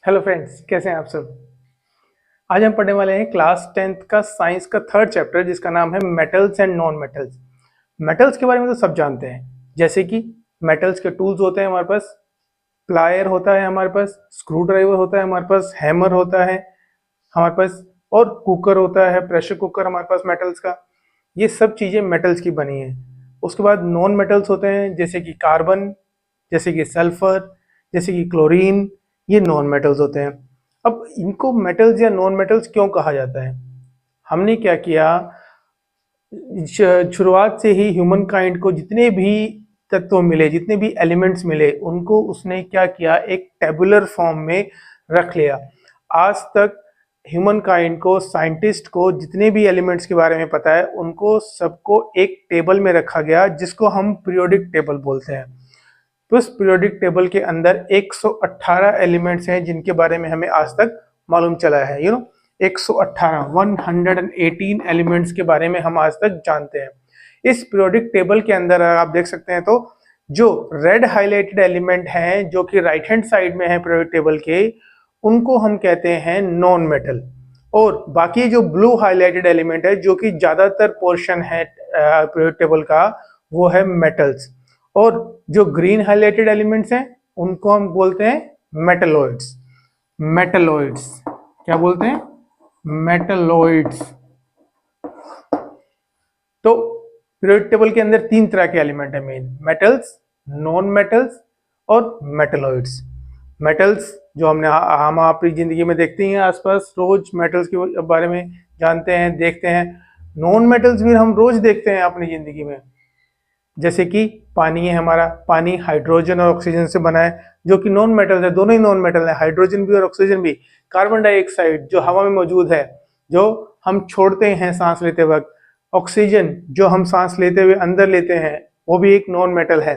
Hello friends, कैसे हैं आप सब। आज हम पढ़ने वाले हैं क्लास 10th का साइंस का थर्ड चैप्टर जिसका नाम है metals and non metals. Metals के बारे में तो सब जानते हैं, जैसे कि मेटल्स के टूल्स होते हैं हमारे पास, प्लायर होता है हमारे पास, स्क्रू ड्राइवर होता है हमारे पास, हैमर होता है हमारे पास, और कुकर होता है, प्रेशर कुकर हमारे पास मेटल्स का। ये सब चीज़ें मेटल्स की बनी हैं। उसके बाद नॉन मेटल्स होते हैं जैसे कि कार्बन, जैसे कि सल्फर, जैसे कि क्लोरीन। ये नॉन मेटल्स होते हैं। अब इनको मेटल्स या नॉन मेटल्स क्यों कहा जाता है? हमने क्या किया, शुरुआत से ही ह्यूमन काइंड को जितने भी तत्व मिले, जितने भी एलिमेंट्स मिले, उनको उसने क्या किया, एक टेबुलर फॉर्म में रख लिया। आज तक ह्यूमन काइंड को, साइंटिस्ट को जितने भी एलिमेंट्स के बारे में पता है, उनको सबको एक टेबल में रखा गया जिसको हम पीरियोडिक टेबल बोलते हैं। तो इस पीरियोडिक टेबल के अंदर 118 एलिमेंट्स हैं जिनके बारे में हमें आज तक मालूम चला है। 118 एलिमेंट्स के बारे में हम आज तक जानते हैं। इस पीरियोडिक टेबल के अंदर आप देख सकते हैं तो जो रेड हाईलाइटेड एलिमेंट हैं, जो कि राइट हैंड साइड में है पीरियोडिक टेबल के, उनको हम कहते हैं नॉन मेटल। और बाकी जो ब्लू हाईलाइटेड एलिमेंट है, जो कि ज्यादातर पोर्शन है पीरियोडिक टेबल का, वो है मेटल्स। और जो ग्रीन हाइलाइटेड एलिमेंट्स हैं उनको हम बोलते हैं मेटलॉइड्स। मेटलॉइड्स क्या बोलते हैं? मेटलॉइड्स। तो पीरियोडिक टेबल के अंदर तीन तरह के एलिमेंट है मेन: मेटल्स, नॉन मेटल्स और मेटलॉइड्स। मेटल्स जो हम अपनी जिंदगी में देखते हैं आसपास, रोज मेटल्स के बारे में जानते हैं, देखते हैं। नॉन मेटल्स भी हम रोज देखते हैं अपनी जिंदगी में, जैसे कि पानी है हमारा। पानी हाइड्रोजन और ऑक्सीजन से बना है, जो कि नॉन मेटल है। दोनों ही नॉन मेटल है, हाइड्रोजन भी और ऑक्सीजन भी। कार्बन डाइऑक्साइड जो हवा में मौजूद है, जो हम छोड़ते हैं सांस लेते वक्त, ऑक्सीजन जो हम सांस लेते हुए अंदर लेते हैं, वो भी एक नॉन मेटल है।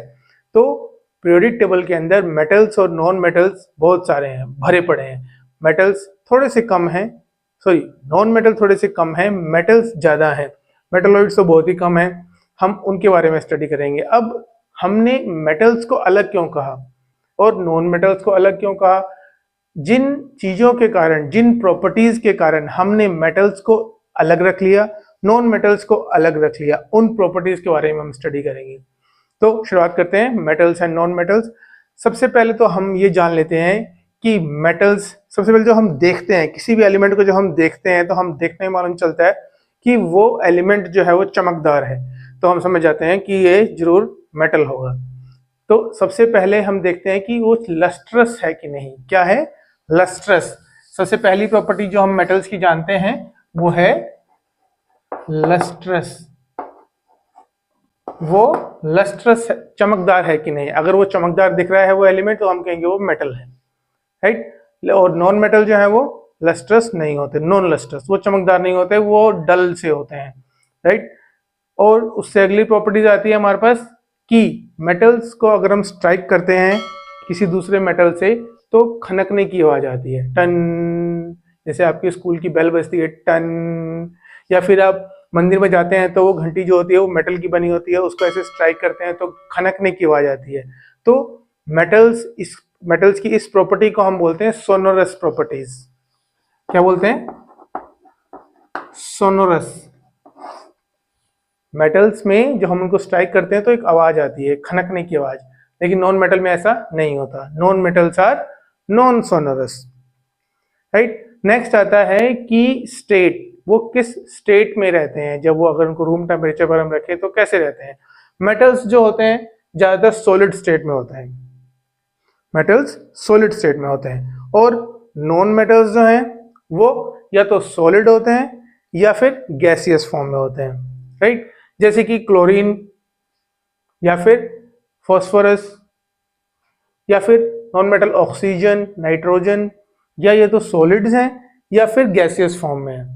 तो पीरियोडिक टेबल के अंदर मेटल्स और नॉन मेटल्स बहुत सारे हैं, भरे पड़े हैं। मेटल्स थोड़े से कम हैं, सॉरी, नॉन मेटल थोड़े से कम हैं, मेटल्स ज्यादा हैं। मेटलॉइड्स तो बहुत ही कम है। हम उनके बारे में स्टडी करेंगे। अब हमने मेटल्स को अलग क्यों कहा और नॉन मेटल्स को अलग क्यों कहा? जिन चीजों के कारण, जिन प्रॉपर्टीज के कारण हमने मेटल्स को अलग रख लिया, नॉन मेटल्स को अलग रख लिया, उन प्रॉपर्टीज के बारे में हम स्टडी करेंगे। तो शुरुआत करते हैं मेटल्स एंड नॉन मेटल्स। सबसे पहले तो हम ये जान लेते हैं कि मेटल्स, सबसे पहले जो हम देखते हैं किसी भी एलिमेंट को, जो हम देखते हैं तो हम देखने में मालूम चलता है कि वो एलिमेंट जो है वो चमकदार है, तो हम समझ जाते हैं कि ये जरूर मेटल होगा। तो सबसे पहले हम देखते हैं कि वो लस्ट्रस है कि नहीं। क्या है? लस्ट्रस। सबसे पहली प्रॉपर्टी जो हम मेटल्स की जानते हैं वो है लस्ट्रस। वो लस्ट्रस, चमकदार है कि नहीं। अगर वो चमकदार दिख रहा है वो एलिमेंट, तो हम कहेंगे वो मेटल है, राइट। और नॉन मेटल जो है वो लस्ट्रस नहीं होते, नॉन लस्ट्रस, वो चमकदार नहीं होते, वो डल से होते हैं, राइट। और उससे अगली प्रॉपर्टीज आती है हमारे पास कि मेटल्स को अगर हम स्ट्राइक करते हैं किसी दूसरे मेटल से, तो खनकने की आवाज आती है, टन। जैसे आपके स्कूल की बेल बजती है, टन। या फिर आप मंदिर में जाते हैं तो वो घंटी जो होती है वो मेटल की बनी होती है, उसको ऐसे स्ट्राइक करते हैं तो खनकने की आवाज आती है। तो मेटल्स की इस प्रॉपर्टी को हम बोलते हैं सोनोरस प्रॉपर्टीज। क्या बोलते हैं? सोनोरस। मेटल्स में जो हम उनको स्ट्राइक करते हैं तो एक आवाज आती है, खनकने की आवाज, लेकिन नॉन मेटल में ऐसा नहीं होता। Non metals are non sonorous, right. Next आता है कि स्टेट, वो किस स्टेट में रहते हैं। जब वो, अगर उनको रूम टेम्परेचर पर हम रखें तो कैसे रहते हैं। मेटल्स जो होते हैं ज्यादातर सॉलिड स्टेट में होते हैं, मेटल्स सॉलिड स्टेट में होते हैं। और नॉन मेटल्स जो हैं वो या तो सॉलिड होते हैं या फिर गैसियस फॉर्म में होते हैं, राइट। जैसे कि क्लोरीन या फिर फॉस्फोरस, या फिर नॉन मेटल ऑक्सीजन, नाइट्रोजन, या ये तो सॉलिड्स हैं या फिर गैसियस फॉर्म में है।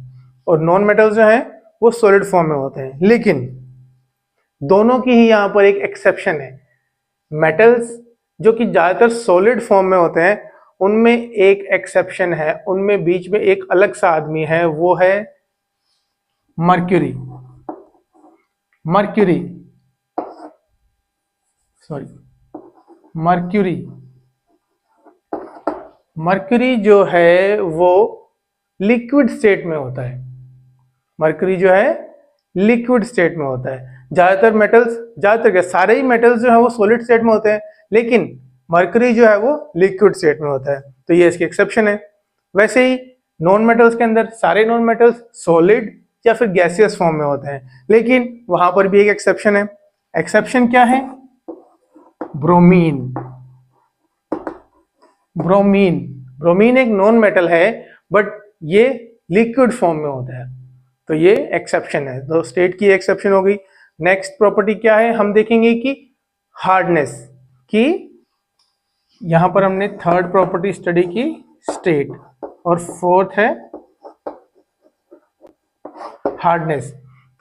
और नॉन मेटल्स जो हैं वो सॉलिड फॉर्म में होते हैं। लेकिन दोनों की ही यहाँ पर एक एक्सेप्शन है। मेटल्स जो कि ज्यादातर सॉलिड फॉर्म में होते हैं, उनमें एक एक्सेप्शन है, उनमें बीच में एक अलग सा आदमी है, वो है mercury. Mercury, sorry, mercury. Mercury जो है वो लिक्विड स्टेट में होता है। मर्क्यूरी जो है लिक्विड स्टेट में होता है। ज्यादातर मेटल्स, ज्यादातर क्या, सारे ही मेटल्स जो है वो सॉलिड स्टेट में होते हैं, लेकिन मर्क्यूरी जो है वो लिक्विड स्टेट में होता है, तो ये इसकी एक्सेप्शन है। वैसे ही नॉन मेटल्स के अंदर सारे नॉन मेटल्स सॉलिड या फिर गैसियस फॉर्म में होते हैं, लेकिन वहां पर भी एक एक्सेप्शन है। एक्सेप्शन क्या है? ब्रोमीन। ब्रोमीन ब्रोमीन एक नॉन मेटल है, बट ये लिक्विड फॉर्म में होता है, तो ये एक्सेप्शन है। तो स्टेट की एक्सेप्शन हो गई। नेक्स्ट प्रॉपर्टी क्या है, हम देखेंगे कि हार्डनेस की। यहां पर हमने थर्ड प्रॉपर्टी स्टडी की स्टेट, और फोर्थ है हार्डनेस।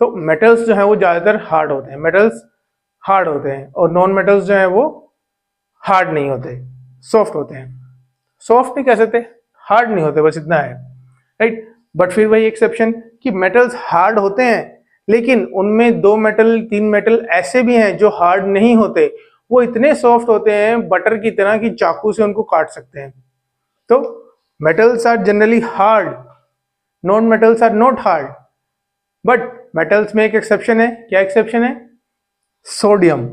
तो मेटल्स जो है वो ज्यादातर हार्ड होते हैं, मेटल्स हार्ड होते हैं, और नॉन मेटल्स जो है वो हार्ड नहीं होते, सॉफ्ट होते हैं। सॉफ्ट नहीं कह सकते, हार्ड नहीं होते, बस इतना है, राइट। बट फिर वही एक्सेप्शन कि मेटल्स हार्ड होते हैं, लेकिन उनमें 2 मेटल 3 मेटल ऐसे भी हैं जो हार्ड नहीं होते, वो इतने सॉफ्ट होते हैं बटर की तरह कि चाकू से उनको काट सकते हैं। तो metals are generally hard, non metals are not hard. But metals में एक एक्सेप्शन है। क्या एक्सेप्शन है? Sodium.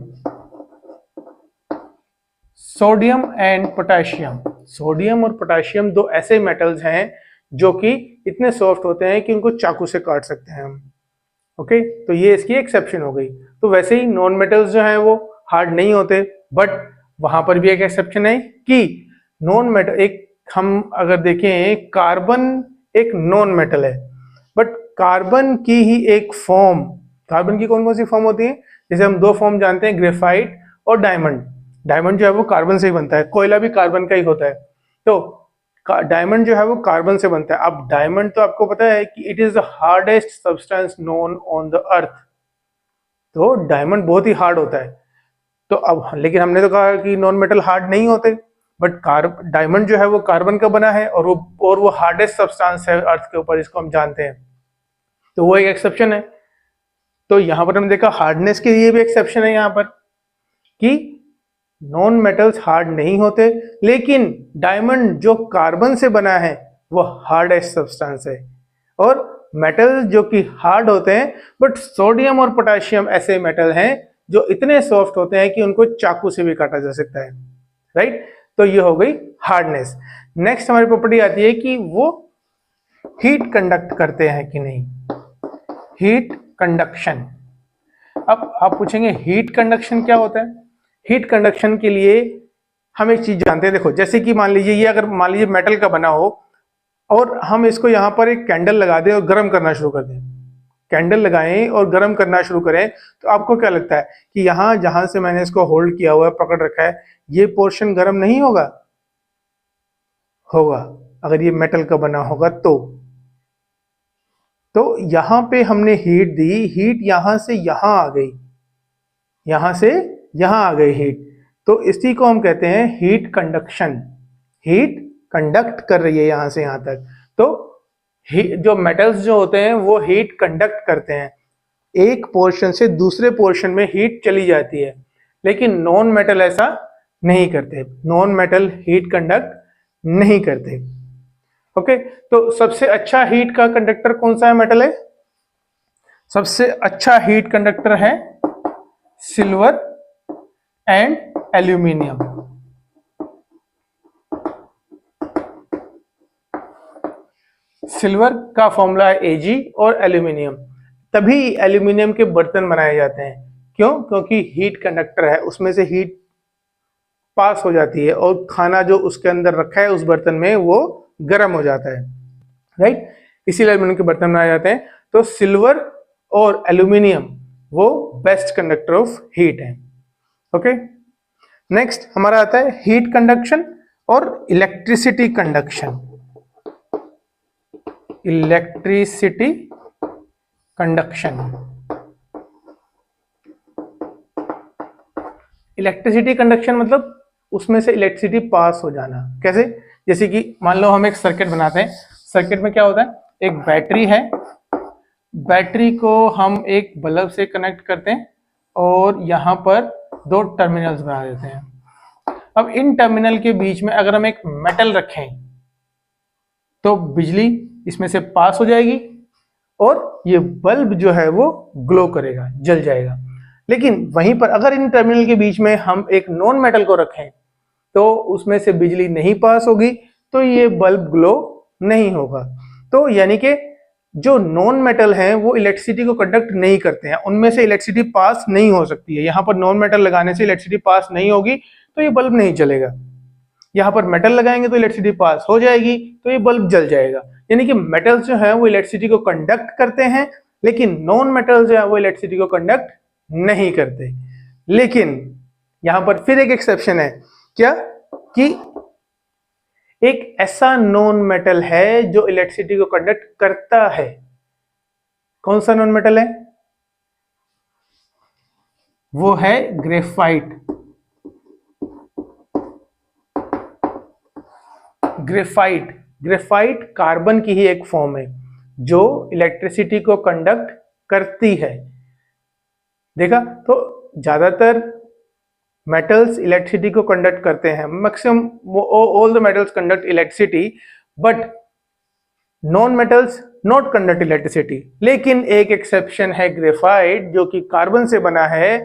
Sodium and potassium. Sodium और पोटेशियम दो ऐसे मेटल्स हैं जो कि इतने सॉफ्ट होते हैं कि उनको चाकू से काट सकते हैं हम। ओके, तो ये इसकी एक्सेप्शन हो गई। तो वैसे ही नॉन मेटल्स जो हैं वो हार्ड नहीं होते, बट वहां पर भी एक एक्सेप्शन है कि नॉन मेटल, एक हम अगर देखें, कार्बन एक नॉन मेटल है, बट कार्बन की ही एक फॉर्म, कार्बन की कौन कौन सी फॉर्म होती है? जैसे हम 2 फॉर्म जानते हैं, ग्रेफाइट और डायमंड। डायमंड जो है वो कार्बन से ही बनता है, कोयला भी कार्बन का ही होता है। तो डायमंड जो है वो कार्बन से बनता है। अब डायमंड तो आपको पता है कि it is the hardest substance known on the earth, तो डायमंड बहुत ही हार्ड होता है। तो अब लेकिन हमने तो कहा कि नॉन मेटल हार्ड नहीं होते, बट डायमंड जो है वो कार्बन का बना है, और वो हार्डेस्ट सब्सटेंस है अर्थ के ऊपर, इसको हम जानते हैं, तो वो एक एक्सेप्शन है। तो यहां पर हमने देखा हार्डनेस के लिए भी एक्सेप्शन है यहां पर, कि नॉन मेटल्स हार्ड नहीं होते, लेकिन डायमंड जो कार्बन से बना है वो हार्डेस्ट सब्सटेंस है। और मेटल जो कि हार्ड होते हैं, बट सोडियम और पोटेशियम ऐसे मेटल हैं जो इतने सॉफ्ट होते हैं कि उनको चाकू से भी काटा जा सकता है, राइट। तो ये हो गई हार्डनेस। नेक्स्ट हमारी प्रॉपर्टी आती है कि वो हीट कंडक्ट करते हैं कि नहीं, हीट कंडक्शन। अब आप पूछेंगे हीट कंडक्शन क्या होता है? हीट कंडक्शन के लिए हम एक चीज जानते हैं। देखो, जैसे कि मान लीजिए ये, अगर मान लीजिए मेटल का बना हो और हम इसको यहाँ पर एक कैंडल लगा दें और गर्म करना शुरू कर दें, कैंडल लगाएं और गर्म करना शुरू करें, तो आपको क्या लगता है कि यहाँ जहां से मैंने इसको होल्ड किया हुआ है, पकड़ रखा है, ये पोर्शन गर्म नहीं होगा? होगा, अगर ये मेटल का बना होगा तो यहां पे हमने हीट दी, हीट यहां से यहां आ गई, यहां से यहां आ गई हीट, तो इसी को हम कहते हैं हीट कंडक्शन। हीट कंडक्ट कर रही है यहां से यहां तक। तो जो मेटल्स जो होते हैं वो हीट कंडक्ट करते हैं, एक पोर्शन से दूसरे पोर्शन में हीट चली जाती है, लेकिन नॉन मेटल ऐसा नहीं करते, नॉन मेटल हीट कंडक्ट नहीं करते। ओके, तो सबसे अच्छा हीट का कंडक्टर कौन सा है? मेटल है। सबसे अच्छा हीट कंडक्टर है सिल्वर एंड एल्यूमिनियम। सिल्वर का फॉर्मूला है Ag, और एल्यूमिनियम, तभी एल्यूमिनियम के बर्तन बनाए जाते हैं। क्यों? क्योंकि हीट कंडक्टर है, उसमें से हीट पास हो जाती है और खाना जो उसके अंदर रखा है उस बर्तन में वो गर्म हो जाता है, राइट। इसीलिए एल्यूमिनियम के बर्तन बनाए जाते हैं। तो सिल्वर और एल्यूमिनियम वो बेस्ट कंडक्टर ऑफ हीट है। ओके, नेक्स्ट हमारा आता है हीट कंडक्शन और electricity conduction. Electricity conduction, electricity conduction मतलब उसमें से इलेक्ट्रिसिटी पास हो जाना। कैसे? जैसे कि मान लो हम एक सर्किट बनाते हैं, सर्किट में क्या होता है, एक बैटरी है, बैटरी को हम एक बल्ब से कनेक्ट करते हैं और यहाँ पर 2 टर्मिनल्स बना देते हैं। अब इन टर्मिनल के बीच में अगर हम एक मेटल रखें तो बिजली इसमें से पास हो जाएगी और ये बल्ब जो है वो ग्लो करेगा, जल जाएगा। लेकिन वहीं पर अगर इन टर्मिनल के बीच में हम एक नॉन मेटल को रखें तो उसमें से बिजली नहीं पास होगी, तो ये बल्ब ग्लो नहीं होगा। तो यानी कि जो नॉन मेटल हैं वो इलेक्ट्रिसिटी को कंडक्ट नहीं करते हैं, उनमें से इलेक्ट्रिसिटी पास नहीं हो सकती है। यहाँ पर नॉन मेटल लगाने से इलेक्ट्रिसिटी पास नहीं होगी तो ये बल्ब नहीं चलेगा। यहाँ पर मेटल लगाएंगे तो इलेक्ट्रिसिटी पास हो जाएगी तो ये बल्ब जल जाएगा। यानी कि मेटल्स जो है वो इलेक्ट्रिसिटी को कंडक्ट करते हैं, लेकिन नॉन मेटल्स जो है वो इलेक्ट्रिसिटी को कंडक्ट नहीं करते। लेकिन यहाँ पर फिर एक एक्सेप्शन है, क्या कि एक ऐसा नॉन मेटल है जो इलेक्ट्रिसिटी को कंडक्ट करता है। कौन सा नॉन मेटल है? वो है ग्रेफाइट। ग्रेफाइट कार्बन की ही एक फॉर्म है जो इलेक्ट्रिसिटी को कंडक्ट करती है। देखा, तो ज्यादातर मेटल्स इलेक्ट्रिसिटी को कंडक्ट करते हैं, maximum all the metals conduct electricity, but non metals not conduct electricity. लेकिन एक एक्सेप्शन है ग्रेफाइट जो कि कार्बन से बना है,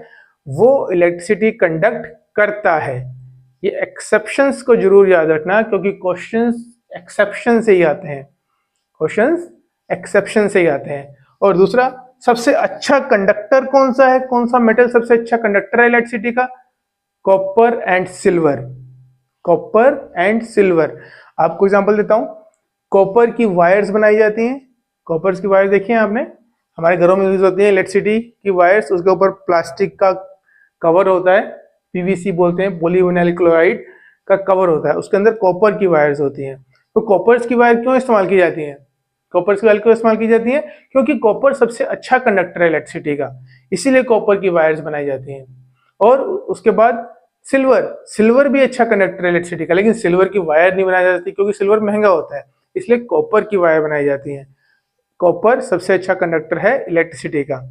वो इलेक्ट्रिसिटी कंडक्ट करता है। ये एक्सेप्शंस को जरूर याद रखना क्योंकि क्वेश्चंस एक्सेप्शन से ही आते हैं, क्वेश्चंस एक्सेप्शन से ही आते हैं। और दूसरा, सबसे अच्छा कंडक्टर कौन सा है, कौन सा मेटल सबसे अच्छा कंडक्टर है इलेक्ट्रिसिटी का? Copper and silver. Copper and silver. आपको एग्जांपल देता हूं, कॉपर की वायर्स बनाई जाती हैं। कॉपर की वायर देखिए आपने, हमारे घरों में यूज होती है इलेक्ट्रिसिटी की वायर्स। उसके ऊपर प्लास्टिक का कवर होता है, पीवीसी बोलते हैं, पॉलीविनाइल क्लोराइड का कवर होता है, उसके अंदर कॉपर की वायर्स होती हैं। तो कॉपर की वायर क्यों इस्तेमाल की जाती है? कॉपर की वायर क्यों इस्तेमाल की जाती है? क्योंकि कॉपर सबसे अच्छा कंडक्टर है इलेक्ट्रिसिटी का, इसीलिए कॉपर की वायर्स बनाई जाती हैं। और उसके बाद सिल्वर भी अच्छा कंडक्टर है इलेक्ट्रिसिटी का, लेकिन सिल्वर की वायर नहीं बनाई जाती क्योंकि सिल्वर महंगा होता है, इसलिए कॉपर की वायर बनाई जाती है। कॉपर सबसे अच्छा कंडक्टर है इलेक्ट्रिसिटी का।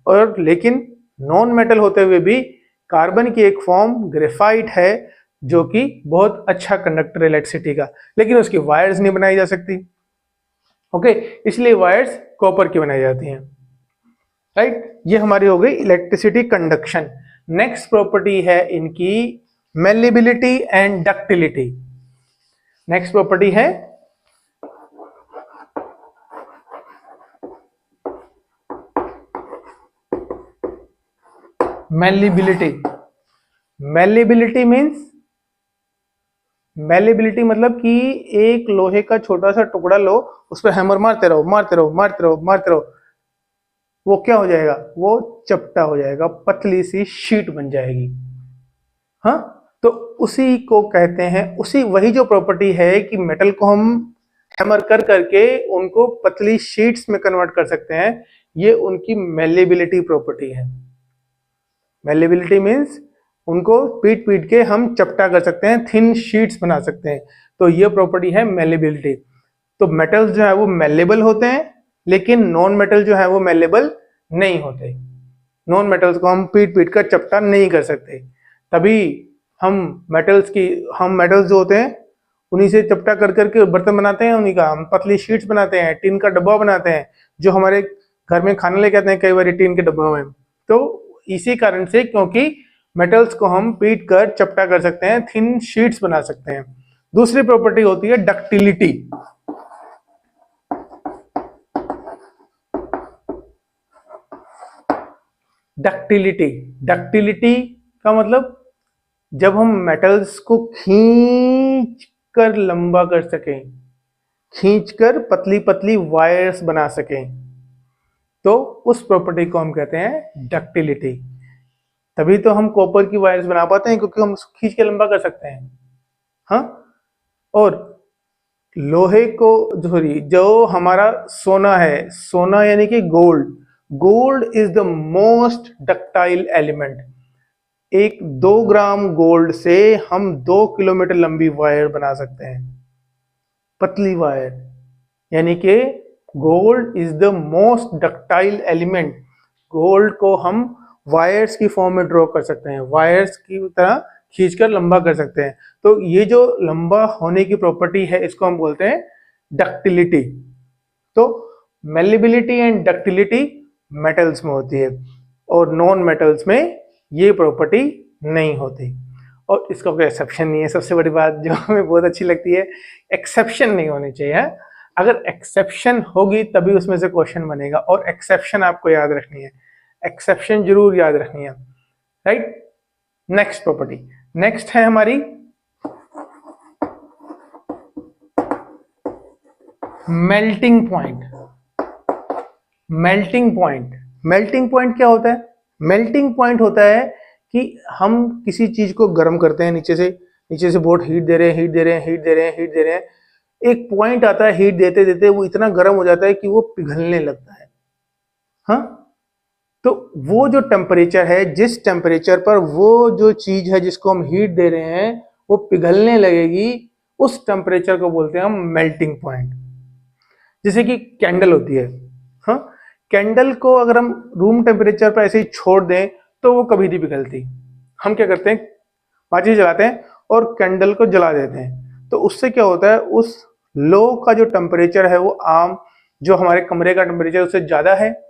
और लेकिन नॉन मेटल होते हुए भी कार्बन की एक फॉर्म ग्रेफाइट है जो कि बहुत अच्छा कंडक्टर है इलेक्ट्रिसिटी का, लेकिन उसकी वायर्स नहीं बनाई जा सकती। ओके, इसलिए वायर्स कॉपर की बनाई जाती हैं। राइट, ये हमारी हो गई इलेक्ट्रिसिटी कंडक्शन। नेक्स्ट प्रॉपर्टी है इनकी malleability and ductility. Next property है मेलिबिलिटी। मेलिबिलिटी मतलब कि एक लोहे का छोटा सा टुकड़ा लो, उस पर हैमर मारते रहो मारते रहो मारते रहो मारते रहो, वो क्या हो जाएगा? वो चपटा हो जाएगा, पतली सी शीट बन जाएगी। हाँ, तो उसी को कहते हैं, वही जो प्रॉपर्टी है कि मेटल को हम हैमर कर करके उनको पतली शीट्स में कन्वर्ट कर सकते हैं, ये उनकी मेलिबिलिटी प्रॉपर्टी है। मेलिबिलिटी मीन्स उनको पीट पीट के हम चपटा कर सकते हैं, थिन शीट्स बना सकते हैं, तो ये प्रॉपर्टी है मेलिबिलिटी। तो मेटल्स जो है वो मेलेबल होते हैं, लेकिन नॉन मेटल जो है वो मेलेबल नहीं होते। नॉन मेटल्स को हम पीट पीट कर चपटा नहीं कर सकते, तभी हम मेटल्स जो होते हैं उन्हीं से चपटा कर करके बर्तन बनाते हैं, उन्हीं का हम पतली शीट्स बनाते हैं, टीन का डब्बा बनाते हैं, जो हमारे घर में खाना लेके आते हैं कई बार टीन के डब्बों में। तो इसी कारण से, क्योंकि मेटल्स को हम पीट कर चपटा कर सकते हैं, थिन शीट्स बना सकते हैं। दूसरी प्रॉपर्टी होती है डक्टिलिटी। डक्टिलिटी का मतलब जब हम मेटल्स को खींच कर लंबा कर सकें, खींच कर पतली पतली वायर्स बना सकें, तो उस प्रॉपर्टी को हम कहते हैं डक्टिलिटी। तभी तो हम कॉपर की वायर्स बना पाते हैं, क्योंकि हम उसको खींच के लंबा कर सकते हैं। हाँ, और लोहे को जो हमारा सोना है, सोना यानी कि gold is the most ductile element. एक 2 ग्राम गोल्ड से हम 2 किलोमीटर लंबी वायर बना सकते हैं, पतली वायर। यानी कि gold is the most ductile element. Gold को हम वायर्स की फॉर्म में ड्रॉ कर सकते हैं, वायर्स की तरह खींचकर लंबा कर सकते हैं। तो ये जो लंबा होने की प्रॉपर्टी है इसको हम बोलते हैं डक्टिलिटी। तो मेलिबिलिटी एंड डक्टिलिटी मेटल्स में होती है और नॉन मेटल्स में ये प्रॉपर्टी नहीं होती, और इसका कोई एक्सेप्शन नहीं है। सबसे बड़ी बात जो हमें बहुत अच्छी लगती है, एक्सेप्शन नहीं होनी चाहिए है? अगर एक्सेप्शन होगी तभी उसमें से क्वेश्चन बनेगा, और एक्सेप्शन आपको याद रखनी है, एक्सेप्शन जरूर याद रखनी है, राइट। नेक्स्ट प्रॉपर्टी, नेक्स्ट है हमारी melting point. Melting point, melting point क्या होता है? मेल्टिंग पॉइंट होता है कि हम किसी चीज को गर्म करते हैं, नीचे से बहुत हीट दे रहे हैं, हीट दे रहे हैं, हीट दे रहे हैं, हीट दे रहे हैं, एक पॉइंट आता है हीट देते देते वो इतना गर्म हो जाता है कि वो पिघलने लगता है। हाँ, तो वो जो टेम्परेचर है, जिस टेम्परेचर पर वो जो चीज है जिसको हम हीट दे रहे हैं वो पिघलने लगेगी, उस टेम्परेचर को बोलते हैं हम मेल्टिंग पॉइंट। जैसे कि कैंडल होती है, हाँ, कैंडल को अगर हम रूम टेम्परेचर पर ऐसे ही छोड़ दें तो वो कभी नहीं पिघलती। हम क्या करते हैं, माचिस जलाते हैं और कैंडल को जला देते हैं, तो उससे क्या होता है, उस लो का जो टेम्परेचर है वो आम जो हमारे कमरे का टेम्परेचर उससे ज्यादा है,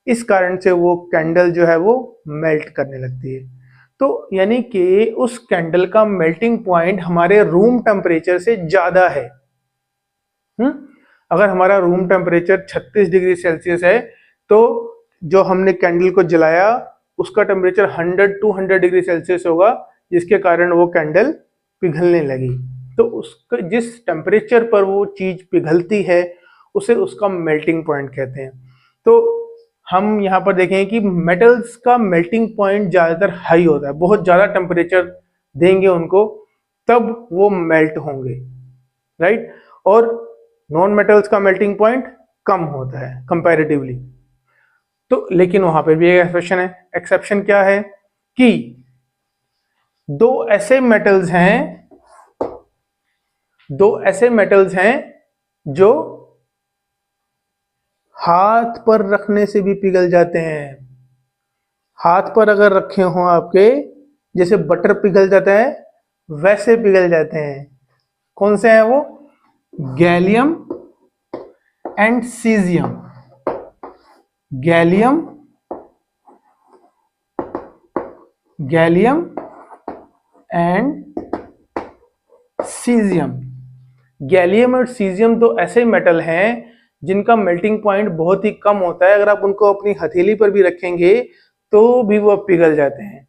इस कारण से वो कैंडल जो है वो मेल्ट करने लगती है। तो यानी कि उस कैंडल का मेल्टिंग पॉइंट हमारे रूम टेम्परेचर से ज्यादा है। अगर हमारा रूम टेम्परेचर 36 डिग्री सेल्सियस है तो जो हमने कैंडल को जलाया उसका टेम्परेचर 100 to 100 डिग्री सेल्सियस होगा, जिसके कारण वो कैंडल पिघलने लगी। तो उसका जिस टेम्परेचर पर वो चीज पिघलती है उसे उसका मेल्टिंग पॉइंट कहते हैं। तो हम यहाँ पर देखें कि मेटल्स का मेल्टिंग पॉइंट ज्यादातर हाई होता है, बहुत ज्यादा टेम्परेचर देंगे उनको तब वो मेल्ट होंगे, राइट। और नॉन मेटल्स का मेल्टिंग पॉइंट कम होता है कंपैरेटिवली। तो लेकिन वहां पर भी एक एक्सेप्शन है। एक्सेप्शन क्या है कि दो ऐसे मेटल्स हैं जो हाथ पर रखने से भी पिघल जाते हैं। हाथ पर अगर रखे हो आपके, जैसे बटर पिघल जाता है वैसे पिघल जाते हैं। कौन से हैं वो? Gallium and caesium. Gallium and caesium. Gallium और सीजियम तो ऐसे मेटल हैं जिनका मेल्टिंग पॉइंट बहुत ही कम होता है। अगर आप उनको अपनी हथेली पर भी रखेंगे तो भी वो पिघल जाते हैं,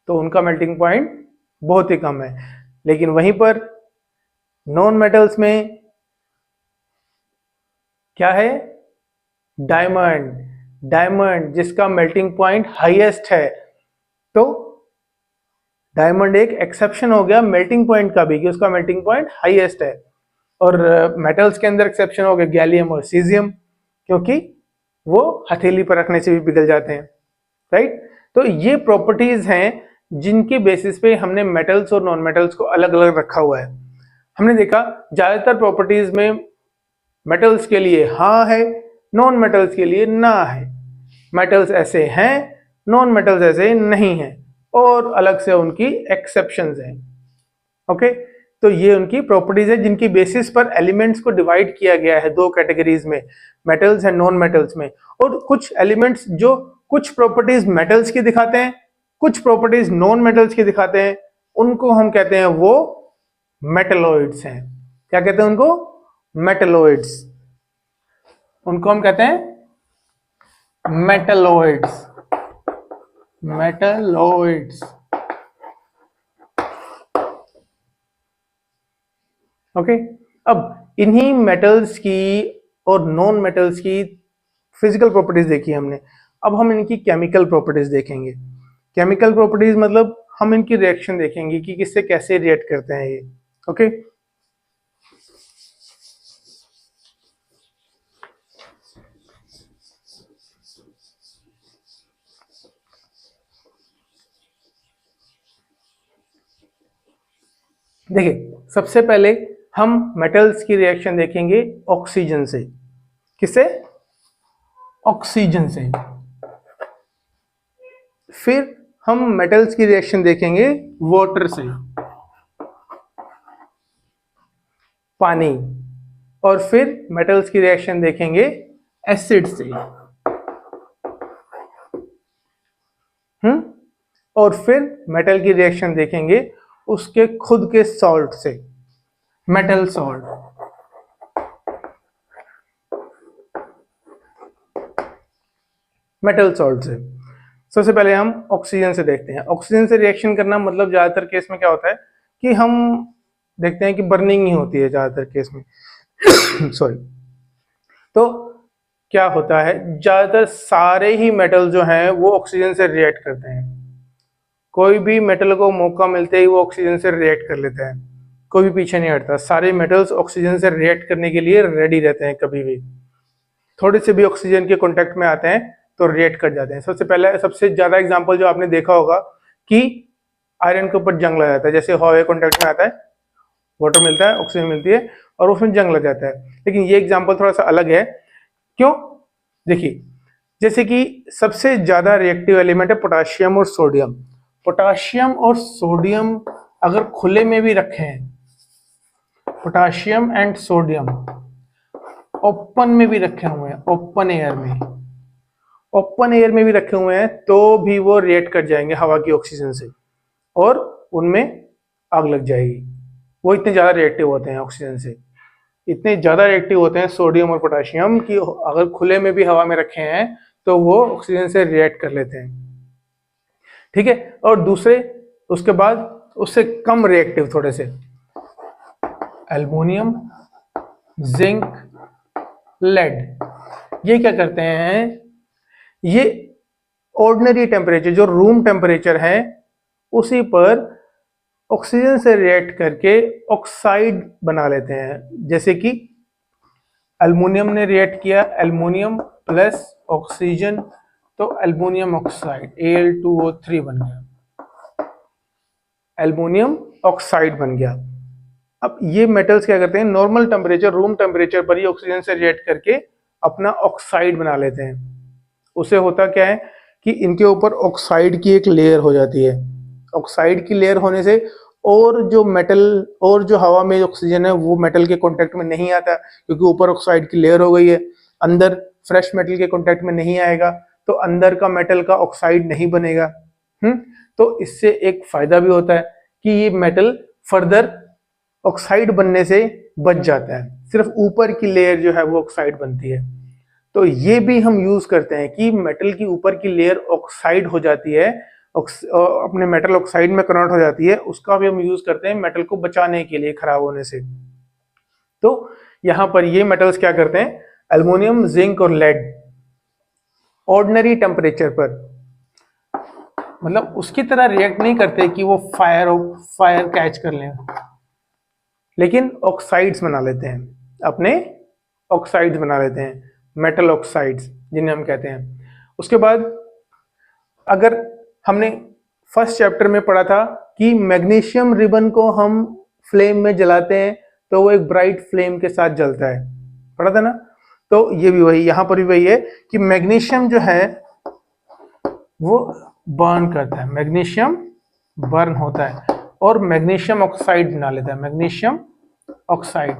तो उनका मेल्टिंग पॉइंट बहुत ही कम है। लेकिन वहीं पर नॉन मेटल्स में क्या है? डायमंड जिसका मेल्टिंग पॉइंट हाईएस्ट है। तो डायमंड एक एक्सेप्शन हो गया मेल्टिंग पॉइंट का भी, कि उसका मेल्टिंग पॉइंट हाईएस्ट है। और मेटल्स के अंदर एक्सेप्शन हो गया गैलियम और सीजियम, क्योंकि वो हथेली पर रखने से भी पिघल जाते हैं, राइट। तो ये प्रॉपर्टीज हैं जिनके बेसिस पे हमने मेटल्स और नॉन मेटल्स को अलग अलग रखा हुआ है। हमने देखा ज्यादातर प्रॉपर्टीज में मेटल्स के लिए हाँ है, नॉन मेटल्स के लिए ना है। मेटल्स ऐसे हैं, नॉन मेटल्स ऐसे नहीं हैं, और अलग से उनकी एक्सेप्शंस हैं। ओके, तो ये उनकी प्रॉपर्टीज है जिनकी बेसिस पर एलिमेंट्स को डिवाइड किया गया है दो कैटेगरीज में, मेटल्स एंड नॉन मेटल्स में। और कुछ एलिमेंट्स जो कुछ प्रॉपर्टीज मेटल्स की दिखाते हैं, कुछ प्रॉपर्टीज नॉन मेटल्स की दिखाते हैं, उनको हम कहते हैं वो मेटलॉइड्स हैं। क्या कहते हैं उनको? मेटलॉइड्स। उनको हम कहते हैं मेटलॉइड्स। ओके, अब इन्हीं मेटल्स की और नॉन मेटल्स की फिजिकल प्रॉपर्टीज देखी हमने। अब हम इनकी केमिकल प्रॉपर्टीज देखेंगे। केमिकल प्रॉपर्टीज मतलब हम इनकी रिएक्शन देखेंगे कि किससे कैसे रिएक्ट करते हैं ये। ओके, देखिए सबसे पहले हम मेटल्स की रिएक्शन देखेंगे ऑक्सीजन से। किससे? ऑक्सीजन से। फिर हम मेटल्स की रिएक्शन देखेंगे वाटर से, पानी, और फिर मेटल्स की रिएक्शन देखेंगे एसिड से, और फिर मेटल की रिएक्शन देखेंगे उसके खुद के सॉल्ट से, मेटल सॉल्ट। मेटल सॉल्ट से सबसे पहले हम ऑक्सीजन से देखते हैं। ऑक्सीजन से रिएक्शन करना मतलब ज्यादातर केस में क्या होता है कि हम देखते हैं कि बर्निंग ही होती है ज्यादातर केस में सॉरी। तो क्या होता है, ज्यादातर सारे ही मेटल जो हैं वो ऑक्सीजन से रिएक्ट करते हैं। कोई भी मेटल को मौका मिलते ही वो ऑक्सीजन से रिएक्ट कर लेता है, कोई भी पीछे नहीं हटता। सारे मेटल्स ऑक्सीजन से रिएक्ट करने के लिए रेडी रहते हैं, कभी भी थोड़े से भी ऑक्सीजन के कांटेक्ट में आते हैं तो रिएक्ट कर जाते हैं। सबसे पहले सबसे ज्यादा एग्जांपल जो आपने देखा होगा कि आयरन के ऊपर जंग लग जाता है, जैसे हवा कांटेक्ट में आता है, वाटर मिलता है, ऑक्सीजन मिलती है और उसमें जंग लग जाता है। लेकिन ये एग्जांपल थोड़ा सा अलग है। क्यों? देखिए, जैसे कि सबसे ज्यादा रिएक्टिव एलिमेंट है पोटाशियम और सोडियम। पोटाशियम और सोडियम अगर खुले में भी रखें, पोटाशियम एंड सोडियम ओपन में भी रखे हुए हैं, ओपन एयर में भी रखे हुए हैं, तो भी वो रिएक्ट कर जाएंगे हवा की ऑक्सीजन से और उनमें आग लग जाएगी। वो इतने ज्यादा रिएक्टिव होते हैं ऑक्सीजन से, इतने ज्यादा रिएक्टिव होते हैं सोडियम और पोटाशियम कि अगर खुले में भी हवा में रखे हैं तो वो ऑक्सीजन से रिएक्ट कर लेते हैं। ठीक है। और दूसरे उसके बाद उससे कम रिएक्टिव थोड़े से एल्युमिनियम, जिंक, लेड, ये क्या करते हैं, ये ऑर्डिनरी टेम्परेचर जो रूम टेम्परेचर है उसी पर ऑक्सीजन से रिएक्ट करके ऑक्साइड बना लेते हैं। जैसे कि एल्युमिनियम ने रिएक्ट किया, एल्युमिनियम प्लस ऑक्सीजन, तो एल्युमिनियम ऑक्साइड Al2O3 बन गया, एल्युमिनियम ऑक्साइड बन गया। अब ये मेटल्स क्या करते हैं, नॉर्मल टेम्परेचर रूम टेम्परेचर पर ही ऑक्सीजन से रिएक्ट करके अपना ऑक्साइड बना लेते हैं। उससे होता क्या है कि इनके ऊपर ऑक्साइड की एक लेयर हो जाती है। ऑक्साइड की लेयर होने से और जो मेटल और जो हवा में ऑक्सीजन है वो मेटल के कांटेक्ट में नहीं आता, क्योंकि ऊपर ऑक्साइड की लेयर हो गई है। अंदर फ्रेश मेटल के कांटेक्ट में नहीं आएगा तो अंदर का मेटल का ऑक्साइड नहीं बनेगा। तो इससे एक फायदा भी होता है कि ये मेटल फर्दर ऑक्साइड बनने से बच जाता है, सिर्फ ऊपर की लेयर जो है वो ऑक्साइड बनती है। तो ये भी हम यूज करते हैं कि मेटल की ऊपर की लेयर ऑक्साइड हो जाती है, अपने मेटल ऑक्साइड में कन्वर्ट हो जाती है, उसका भी हम यूज करते हैं मेटल को बचाने के लिए खराब होने से। तो यहां पर ये मेटल्स क्या करते हैं, एल्युमिनियम, जिंक और लेड ऑर्डिनरी टेम्परेचर पर, मतलब उसकी तरह रिएक्ट नहीं करते कि वो फायर कैच कर लें, लेकिन ऑक्साइड्स बना लेते हैं, अपने ऑक्साइड्स बना लेते हैं, मेटल ऑक्साइड्स जिन्हें हम कहते हैं। उसके बाद अगर हमने फर्स्ट चैप्टर में पढ़ा था कि मैग्नीशियम रिबन को हम फ्लेम में जलाते हैं तो वो एक ब्राइट फ्लेम के साथ जलता है, पढ़ा था ना। तो ये भी वही, यहां पर भी वही है कि मैग्नीशियम जो है वो बर्न करता है, मैग्नीशियम बर्न होता है और मैग्नीशियम ऑक्साइड बना लेता है, मैग्नीशियम ऑक्साइड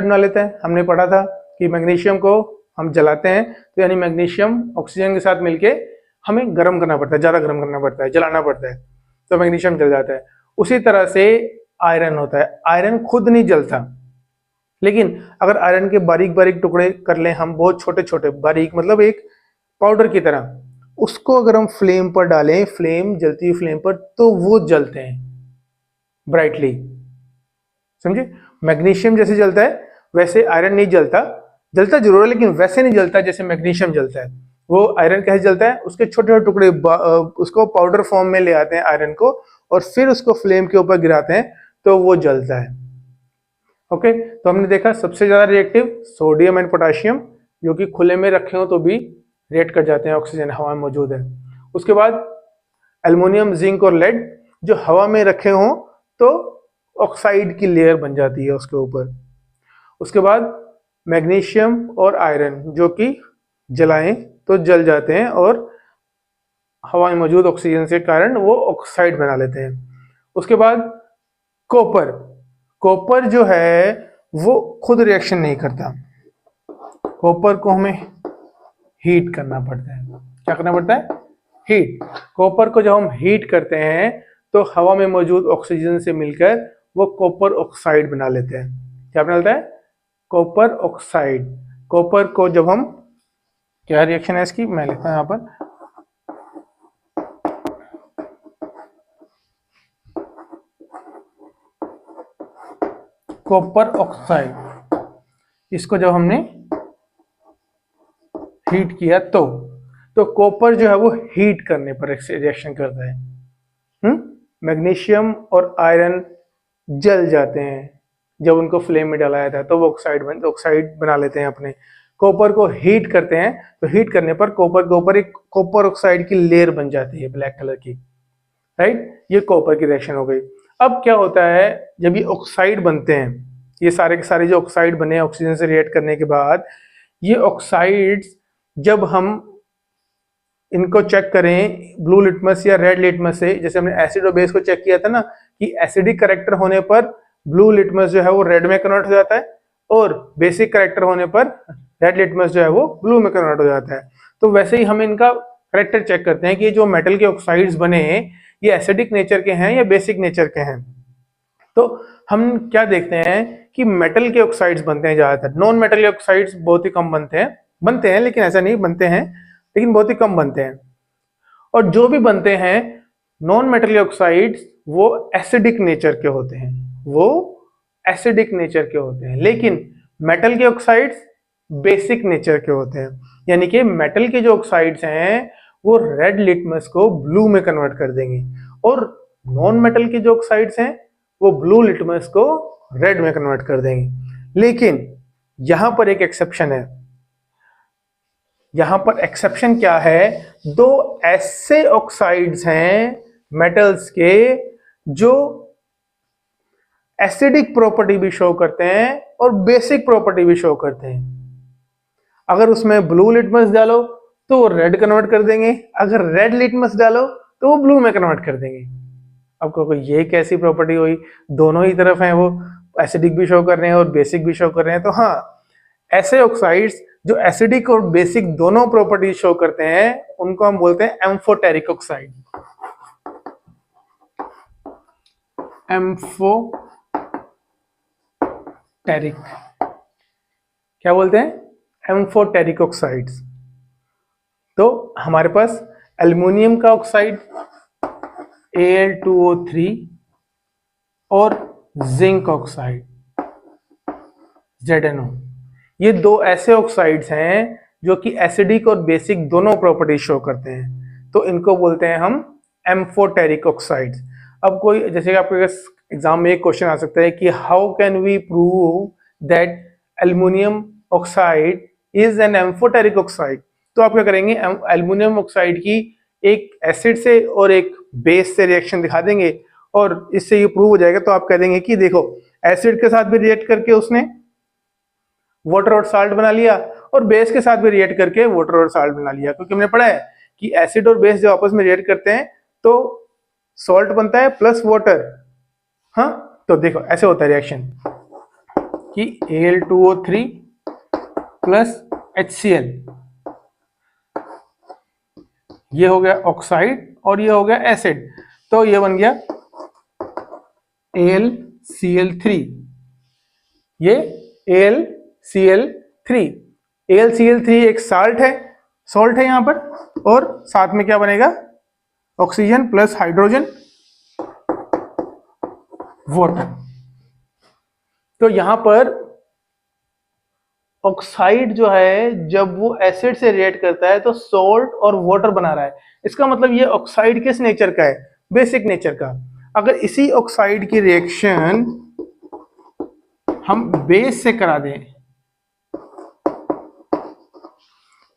बना लेता है। हमने पढ़ा था कि मैग्नीशियम को हम जलाते हैं तो यानी मैग्नीशियम ऑक्सीजन के साथ मिलके हमें गर्म करना पड़ता है, ज्यादा गर्म करना पड़ता है, जलाना पड़ता है, तो मैग्नीशियम जल जाता है। उसी तरह से आयरन होता है, आयरन खुद नहीं जलता, लेकिन अगर आयरन के बारीक बारीक टुकड़े कर लें हम, बहुत छोटे छोटे बारीक, मतलब एक पाउडर की तरह, उसको अगर हम फ्लेम पर डालें, फ्लेम जलती हुई फ्लेम पर, तो वो जलते हैं ब्राइटली, समझे। मैग्नीशियम जैसे जलता है वैसे आयरन नहीं जलता, जलता जरूर है लेकिन वैसे नहीं जलता जैसे मैग्नीशियम जलता है। वो आयरन कैसे जलता है, उसके छोटे छोटे टुकड़े उसको पाउडर फॉर्म में ले आते हैं आयरन को और फिर उसको फ्लेम के ऊपर गिराते हैं तो वो जलता है। ओके, तो हमने देखा सबसे ज्यादा रिएक्टिव सोडियम एंड पोटाशियम, जो कि खुले में रखे हो तो भी रिएक्ट कर जाते हैं, ऑक्सीजन हवा में मौजूद है। उसके बाद एल्युमिनियम, जिंक और लेड जो हवा में रखे हो तो ऑक्साइड की लेयर बन जाती है उसके ऊपर। उसके बाद मैग्नीशियम और आयरन जो कि जलाएं तो जल जाते हैं और हवा में मौजूद ऑक्सीजन के कारण वो ऑक्साइड बना लेते हैं। उसके बाद कॉपर, कॉपर जो है वो खुद रिएक्शन नहीं करता, कॉपर को हमें हीट करना पड़ता है। क्या करना पड़ता है? हीट। कॉपर को जब हम हीट करते हैं तो हवा में मौजूद ऑक्सीजन से मिलकर वो कॉपर ऑक्साइड बना लेते हैं। क्या बना लेता है? Copper oxide. कॉपर को जब हम, क्या रिएक्शन है इसकी, मैं लिखता हूं यहां पर, कॉपर ऑक्साइड। इसको जब हमने हीट किया तो कॉपर जो है वो हीट करने पर रिएक्शन करता है। मैग्नीशियम और आयरन जल जाते हैं जब उनको फ्लेम में डाला जाता है, तो वो ऑक्साइड बना लेते हैं अपने। कॉपर को हीट करते हैं तो हीट करने पर कॉपर के ऊपर एक कॉपर ऑक्साइड की लेयर बन जाती है ब्लैक कलर की, राइट। ये कॉपर की रिएक्शन हो गई। अब क्या होता है, जब ये ऑक्साइड बनते हैं, ये सारे के सारे जो ऑक्साइड बने ऑक्सीजन से रिएक्ट करने के बाद, ये ऑक्साइड्स जब हम इनको चेक करें ब्लू लिटमस या रेड लिटमस से, जैसे हमने एसिड और बेस को चेक किया था ना कि एसिडिक करेक्टर होने पर ब्लू लिटमस जो है वो रेड में कन्वर्ट हो जाता है और बेसिक करेक्टर होने पर रेड लिटमस जो है वो ब्लू में कन्वर्ट हो जाता है। तो वैसे ही हम इनका करेक्टर चेक करते हैं कि जो मेटल के ऑक्साइड्स बने ये एसिडिक नेचर के हैं या बेसिक नेचर के हैं। तो हम क्या देखते हैं कि मेटल के ऑक्साइड्स बनते हैं ज्यादातर, नॉन मेटल के ऑक्साइड्स बहुत ही कम बनते हैं लेकिन ऐसा नहीं, बनते हैं लेकिन बहुत ही कम बनते हैं। और जो भी बनते हैं नॉन मेटल ऑक्साइड्स वो एसिडिक नेचर के होते हैं, वो एसिडिक नेचर के होते हैं। लेकिन मेटल के ऑक्साइड्स बेसिक नेचर के होते हैं, यानी कि मेटल के जो ऑक्साइड्स हैं वो रेड लिटमस को ब्लू में कन्वर्ट कर देंगे और नॉन मेटल के जो ऑक्साइड्स हैं वो ब्लू लिटमस को रेड में कन्वर्ट कर देंगे। लेकिन यहां पर एक एक्सेप्शन है। यहां पर एक्सेप्शन क्या है, दो ऐसे ऑक्साइड्स हैं मेटल्स के जो एसिडिक प्रॉपर्टी भी शो करते हैं और बेसिक प्रॉपर्टी भी शो करते हैं। अगर उसमें ब्लू लिटमस डालो तो वो रेड कन्वर्ट कर देंगे, अगर रेड लिटमस डालो तो वो ब्लू में कन्वर्ट कर देंगे। अब कहो ये कैसी प्रॉपर्टी हुई, दोनों ही तरफ हैं, वो एसिडिक भी शो कर रहे हैं और बेसिक भी शो कर रहे हैं। तो हाँ, ऐसे ऑक्साइड्स जो एसिडिक और बेसिक दोनों प्रॉपर्टी शो करते हैं उनको हम बोलते हैं एम्फोटेरिक ऑक्साइड। एम्फोटेरिक, क्या बोलते हैं? Amphoteric oxides. तो हमारे पास एल्युमिनियम का ऑक्साइड Al2O3 और जिंक ऑक्साइड ZnO, ये दो ऐसे ऑक्साइड्स हैं जो कि एसिडिक और बेसिक दोनों प्रॉपर्टी शो करते हैं, तो इनको बोलते हैं हम एम्फोटेरिक ऑक्साइड्स। अब कोई, जैसे कि आपके एग्जाम में एक क्वेश्चन आ सकता है कि how can we prove that aluminium oxide is an amphoteric oxide. तो आप क्या करेंगे, एल्युमिनियम ऑक्साइड की एक एसिड से और एक बेस से रिएक्शन दिखा देंगे और इससे ये प्रूव हो जाएगा। तो आप कह देंगे कि देखो एसिड के साथ भी रिएक्ट करके उसने वाटर और साल्ट बना लिया और बेस के साथ भी रिएक्ट करके वाटर और साल्ट बना लिया, क्योंकि हमने पढ़ा है कि एसिड और बेस जब आपस में रिएक्ट करते हैं तो सॉल्ट बनता है प्लस वाटर। हाँ, तो देखो ऐसे होता है रिएक्शन कि Al2O3 प्लस HCl, ये हो गया ऑक्साइड और ये हो गया एसिड, तो ये बन गया AlCl3, ये AlCl3। AlCl3 एक सॉल्ट है यहां पर, और साथ में क्या बनेगा, ऑक्सीजन प्लस हाइड्रोजन वाटर। तो यहां पर ऑक्साइड जो है जब वो एसिड से रिएक्ट करता है तो सॉल्ट और वाटर बना रहा है। इसका मतलब ये ऑक्साइड किस नेचर का है, बेसिक नेचर का। अगर इसी ऑक्साइड की रिएक्शन हम बेस से करा दें,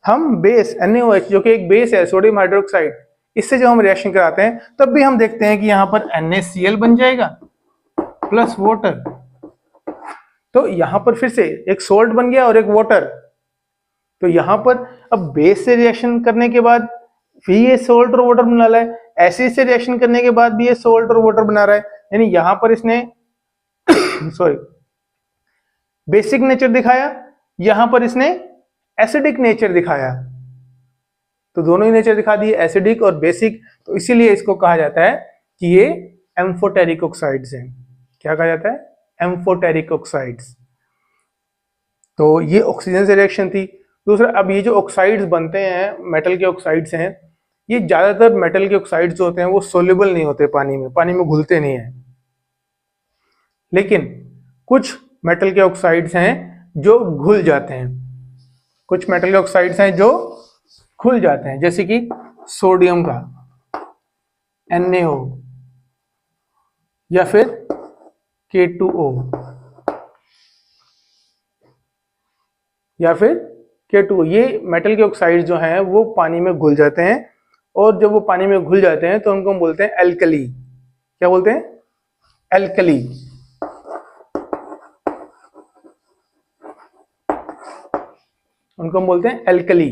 हम बेस NaOH जो कि एक बेस है सोडियम हाइड्रोक्साइड, इससे जब हम रिएक्शन कराते हैं तब भी हम देखते हैं कि यहां पर NaCl बन जाएगा प्लस वाटर। तो यहां पर फिर से एक सॉल्ट बन गया और एक वाटर। तो यहां पर अब बेस से रिएक्शन करने के बाद फिर ये सोल्ट और वाटर बना रहा है, एसिड से रिएक्शन करने के बाद भी ये सोल्ट और वाटर बना रहा है, यानी यहां पर इसने सॉरी बेसिक नेचर दिखाया, यहां पर इसने एसिडिक नेचर दिखाया। तो दोनों ही नेचर दिखा दिए, एसिडिक और बेसिक। तो इसीलिए इसको कहा जाता है कि ये एम्फोटेरिक ऑक्साइड्स हैं। क्या कहा जाता है? Amphoteric oxides. तो ये ऑक्सीजन से रिएक्शन थी। दूसरा, अब ये जो ऑक्साइड्स बनते हैं, मेटल के ऑक्साइड्स हैं, ये ज्यादातर मेटल के ऑक्साइड्स जो होते हैं वो सोल्यूबल नहीं होते पानी में घुलते नहीं है। लेकिन कुछ मेटल के ऑक्साइड्स हैं जो घुल जाते हैं, कुछ मेटल के ऑक्साइड्स हैं जो घुल जाते हैं, जैसे कि सोडियम का NaO या फिर K2O या फिर K2O। ये मेटल के ऑक्साइड्स जो हैं वो पानी में घुल जाते हैं, और जब वो पानी में घुल जाते हैं तो उनको हम बोलते हैं एल्कली। क्या बोलते हैं? एल्कली। उनको हम बोलते हैं एल्कली।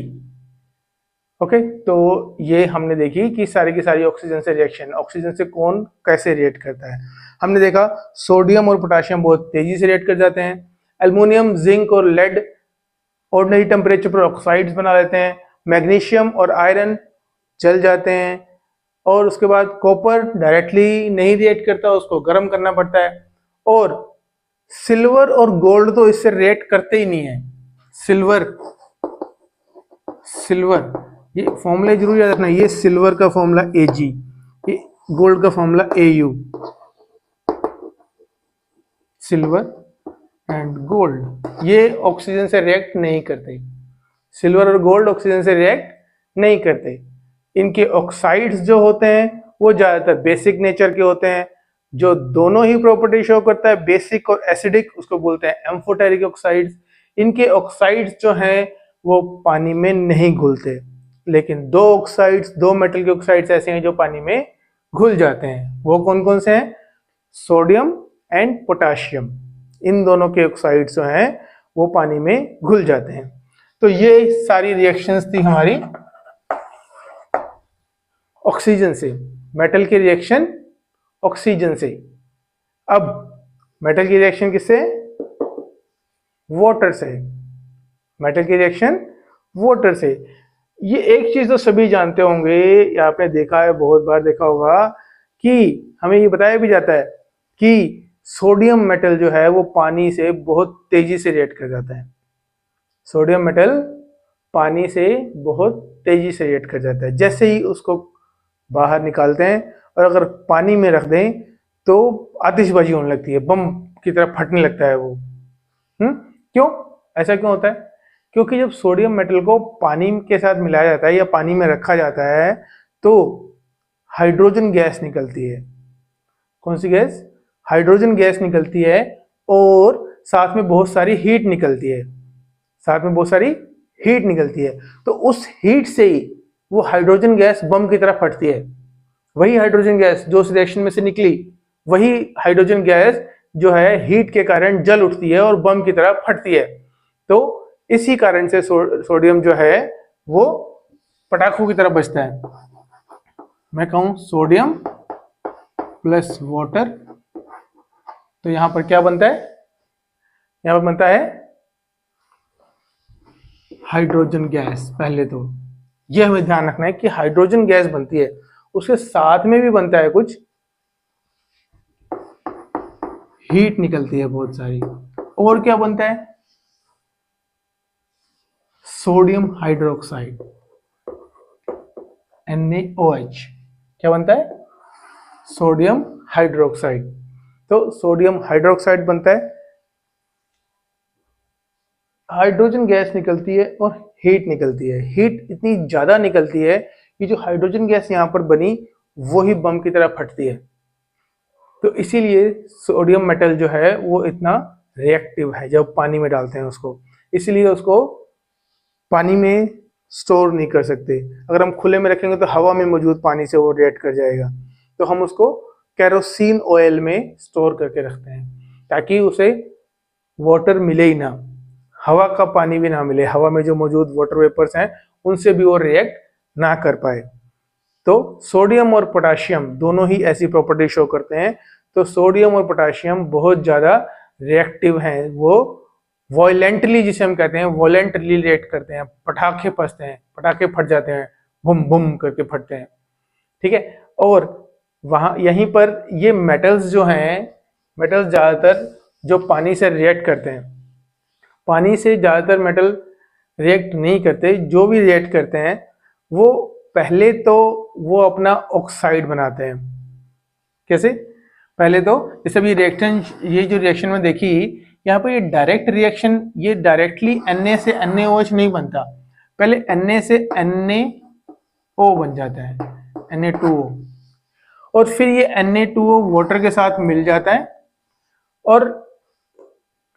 ओके, तो ये हमने देखी कि सारी की सारी ऑक्सीजन से रिएक्शन, ऑक्सीजन से कौन कैसे रिएक्ट करता है। हमने देखा सोडियम और पोटाशियम बहुत तेजी से रिएक्ट कर जाते हैं। एल्युमिनियम, जिंक और लेड ऑर्डिनरी टेम्परेचर पर ऑक्साइड्स बना लेते हैं। मैग्नीशियम और आयरन जल जाते हैं। और उसके बाद कॉपर डायरेक्टली नहीं रिएक्ट करता, उसको गर्म करना पड़ता है। और सिल्वर और गोल्ड तो इससे रिएक्ट करते ही नहीं है। सिल्वर ये फॉर्मूला जरूर याद रखना, ये सिल्वर का फॉर्मूला Ag, ये गोल्ड का formula Au। Silver and gold ये ऑक्सीजन से रिएक्ट नहीं करते। सिल्वर और गोल्ड ऑक्सीजन से रिएक्ट नहीं करते। इनके ऑक्साइड्स जो होते हैं वो ज्यादातर बेसिक नेचर के होते हैं, जो दोनों ही प्रॉपर्टी शो करता है, बेसिक और एसिडिक, उसको बोलते हैं एम्फोटेरिक ऑक्साइड्स। इनके ऑक्साइड्स जो हैं वो पानी में नहीं घुलते, लेकिन दो मेटल के ऑक्साइड्स ऐसे हैं जो पानी में घुल जाते हैं। वो कौन कौन से हैं? Sodium and potassium. इन दोनों के ऑक्साइड्स जो हैं वो पानी में घुल जाते हैं। तो ये सारी रिएक्शंस थी हमारी ऑक्सीजन से, मेटल की रिएक्शन ऑक्सीजन से। अब मेटल की रिएक्शन किससे? वाटर से। मेटल की रिएक्शन वाटर से। ये एक चीज तो सभी जानते होंगे, या आपने देखा है, बहुत बार देखा होगा कि हमें ये बताया भी जाता है कि सोडियम मेटल जो है वो पानी से बहुत तेजी से रिएक्ट कर जाता है। सोडियम मेटल पानी से बहुत तेजी से रिएक्ट कर जाता है। जैसे ही उसको बाहर निकालते हैं और अगर पानी में रख दें तो आतिशबाजी होने लगती है, बम की तरह फटने लगता है वो। क्यों? ऐसा क्यों होता है? क्योंकि जब सोडियम मेटल को पानी के साथ मिलाया जाता है या पानी में रखा जाता है तो हाइड्रोजन गैस निकलती है। कौन सी गैस? हाइड्रोजन गैस निकलती है, और साथ में बहुत सारी हीट निकलती है। साथ में बहुत सारी हीट निकलती है। तो उस हीट से ही वो हाइड्रोजन गैस बम की तरह फटती है। वही हाइड्रोजन गैस जो उस रिएक्शन में से निकली, वही हाइड्रोजन गैस जो है हीट के कारण जल उठती है और बम की तरह फटती है। तो इसी कारण से सोडियम जो है वो पटाखों की तरह बचता है। मैं कहूं सोडियम प्लस वाटर, तो यहां पर क्या बनता है? यहां पर बनता है हाइड्रोजन गैस। पहले तो यह हमें ध्यान रखना है कि हाइड्रोजन गैस बनती है, उसके साथ में भी बनता है कुछ हीट निकलती है बहुत सारी। और क्या बनता है? Sodium hydroxide NaOH। क्या बनता है? Sodium hydroxide. तो सोडियम हाइड्रोक्साइड बनता है, हाइड्रोजन गैस निकलती है और हीट निकलती है। हीट इतनी ज्यादा निकलती है कि जो हाइड्रोजन गैस यहां पर बनी वो ही बम की तरह फटती है। तो इसीलिए सोडियम मेटल जो है वो इतना रिएक्टिव है जब पानी में डालते हैं उसको। इसीलिए उसको पानी में स्टोर नहीं कर सकते। अगर हम खुले में रखेंगे तो हवा में मौजूद पानी से वो रिएक्ट कर जाएगा। तो हम उसको केरोसिन ऑयल में स्टोर करके रखते हैं ताकि उसे वाटर मिले ही ना, हवा का पानी भी ना मिले, हवा में जो मौजूद वाटर वेपर्स हैं उनसे भी वो रिएक्ट ना कर पाए। तो सोडियम और पोटाशियम दोनों ही ऐसी प्रॉपर्टी शो करते हैं। तो सोडियम और पोटाशियम बहुत ज्यादा रिएक्टिव हैं, वो वॉयलेंटली, जिसे हम कहते हैं वॉयलेंटली रिएक्ट करते हैं, पटाखे फंसते हैं, पटाखे फट जाते हैं, बुम बुम करके फटते हैं, ठीक है। और वहां यहीं पर ये मेटल्स जो हैं, मेटल्स ज्यादातर जो पानी से रिएक्ट करते हैं, पानी से ज्यादातर मेटल रिएक्ट नहीं करते, जो भी रिएक्ट करते हैं वो पहले तो वो अपना ऑक्साइड बनाते हैं। कैसे? पहले तो जैसे भी रिएक्शन, ये जो रिएक्शन में देखी यहाँ पर, ये डायरेक्ट रिएक्शन, ये डायरेक्टली Na से NaOH नहीं बनता, पहले Na से NaO बन जाता है, Na2O, और फिर ये Na2O वाटर के साथ मिल जाता है और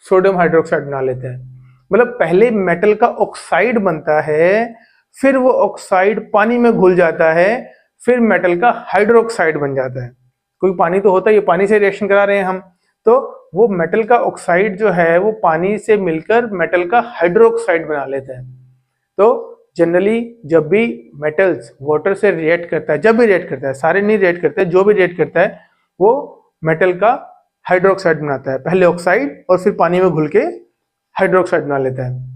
सोडियम हाइड्रोक्साइड बना लेते हैं। मतलब पहले मेटल का ऑक्साइड बनता है, फिर वो ऑक्साइड पानी में घुल जाता है, फिर मेटल का हाइड्रोक्साइड बन जाता है। कोई पानी तो होता है, ये पानी से रिएक्शन करा रहे हैं हम, तो वो मेटल का ऑक्साइड जो है वो पानी से मिलकर मेटल का हाइड्रोक्साइड बना लेता है। तो जनरली जब भी मेटल्स वाटर से रिएक्ट करता है, जब भी रिएक्ट करता है, सारे नहीं रिएक्ट करते, जो भी रिएक्ट करता है वो मेटल का हाइड्रोक्साइड बनाता है, पहले ऑक्साइड और फिर पानी में घुल के हाइड्रोक्साइड बना लेता है।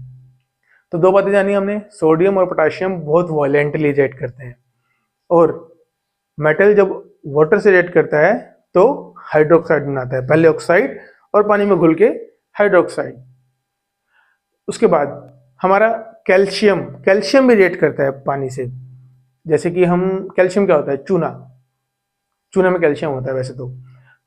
तो दो बातें जानी हमने, सोडियम और पोटाशियम बहुत वायलेंटली रिएक्ट करते हैं, और मेटल जब वाटर से रिएक्ट करता है तो हाइड्रोक्साइड बनाता है, पहले ऑक्साइड और पानी में घुल के हाइड्रोक्साइड। उसके बाद हमारा कैल्शियम, कैल्शियम भी रिएक्ट करता है पानी से। जैसे कि हम, कैल्शियम क्या होता है? चूना, चूना में कैल्शियम होता है वैसे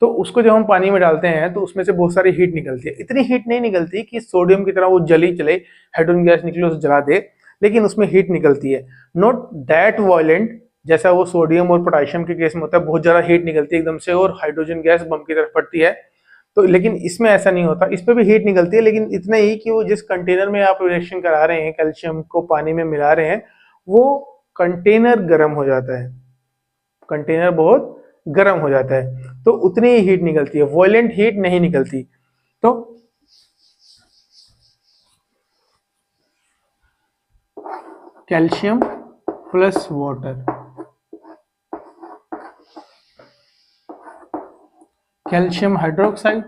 तो उसको जब हम पानी में डालते हैं तो उसमें से बहुत सारी हीट निकलती है। इतनी हीट नहीं निकलती कि सोडियम की तरह वो जली चले, हाइड्रोजन गैस निकले उसे जला दे, लेकिन उसमें हीट निकलती है, नॉट दैट वायलेंट जैसा वो सोडियम और पोटाशियम के केस में होता है, बहुत ज्यादा हीट निकलती है एकदम से और हाइड्रोजन गैस बम की तरफ फटती है। तो लेकिन इसमें ऐसा नहीं होता, इस पे भी हीट निकलती है, लेकिन इतना ही कि वो जिस कंटेनर में आप रिएक्शन करा रहे हैं, कैल्शियम को पानी में मिला रहे हैं, वो कंटेनर गर्म हो जाता है, कंटेनर बहुत गर्म हो जाता है, तो उतनी ही हीट निकलती है, वॉयलेंट हीट नहीं निकलती। तो calcium plus water, calcium hydroxide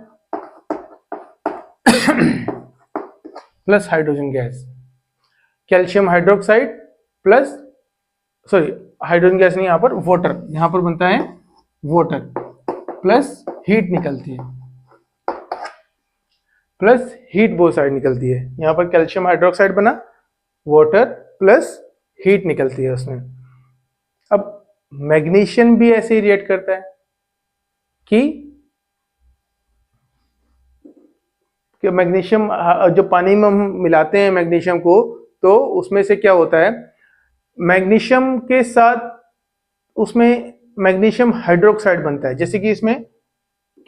plus hydrogen gas, calcium hydroxide plus, sorry hydrogen gas नहीं, यहां पर वाटर, यहां पर बनता है वाटर प्लस हीट निकलती है, प्लस हीट बोथ साइड निकलती है। यहां पर कैल्शियम हाइड्रोक्साइड बना, वाटर प्लस हीट निकलती है उसमें। अब मैग्नीशियम भी ऐसे ही रिएक्ट करता है कि मैग्नीशियम जो पानी में हम मिलाते हैं मैग्नीशियम को, तो उसमें से क्या होता है, मैग्नीशियम के साथ उसमें मैग्नीशियम हाइड्रोक्साइड बनता है। जैसे कि इसमें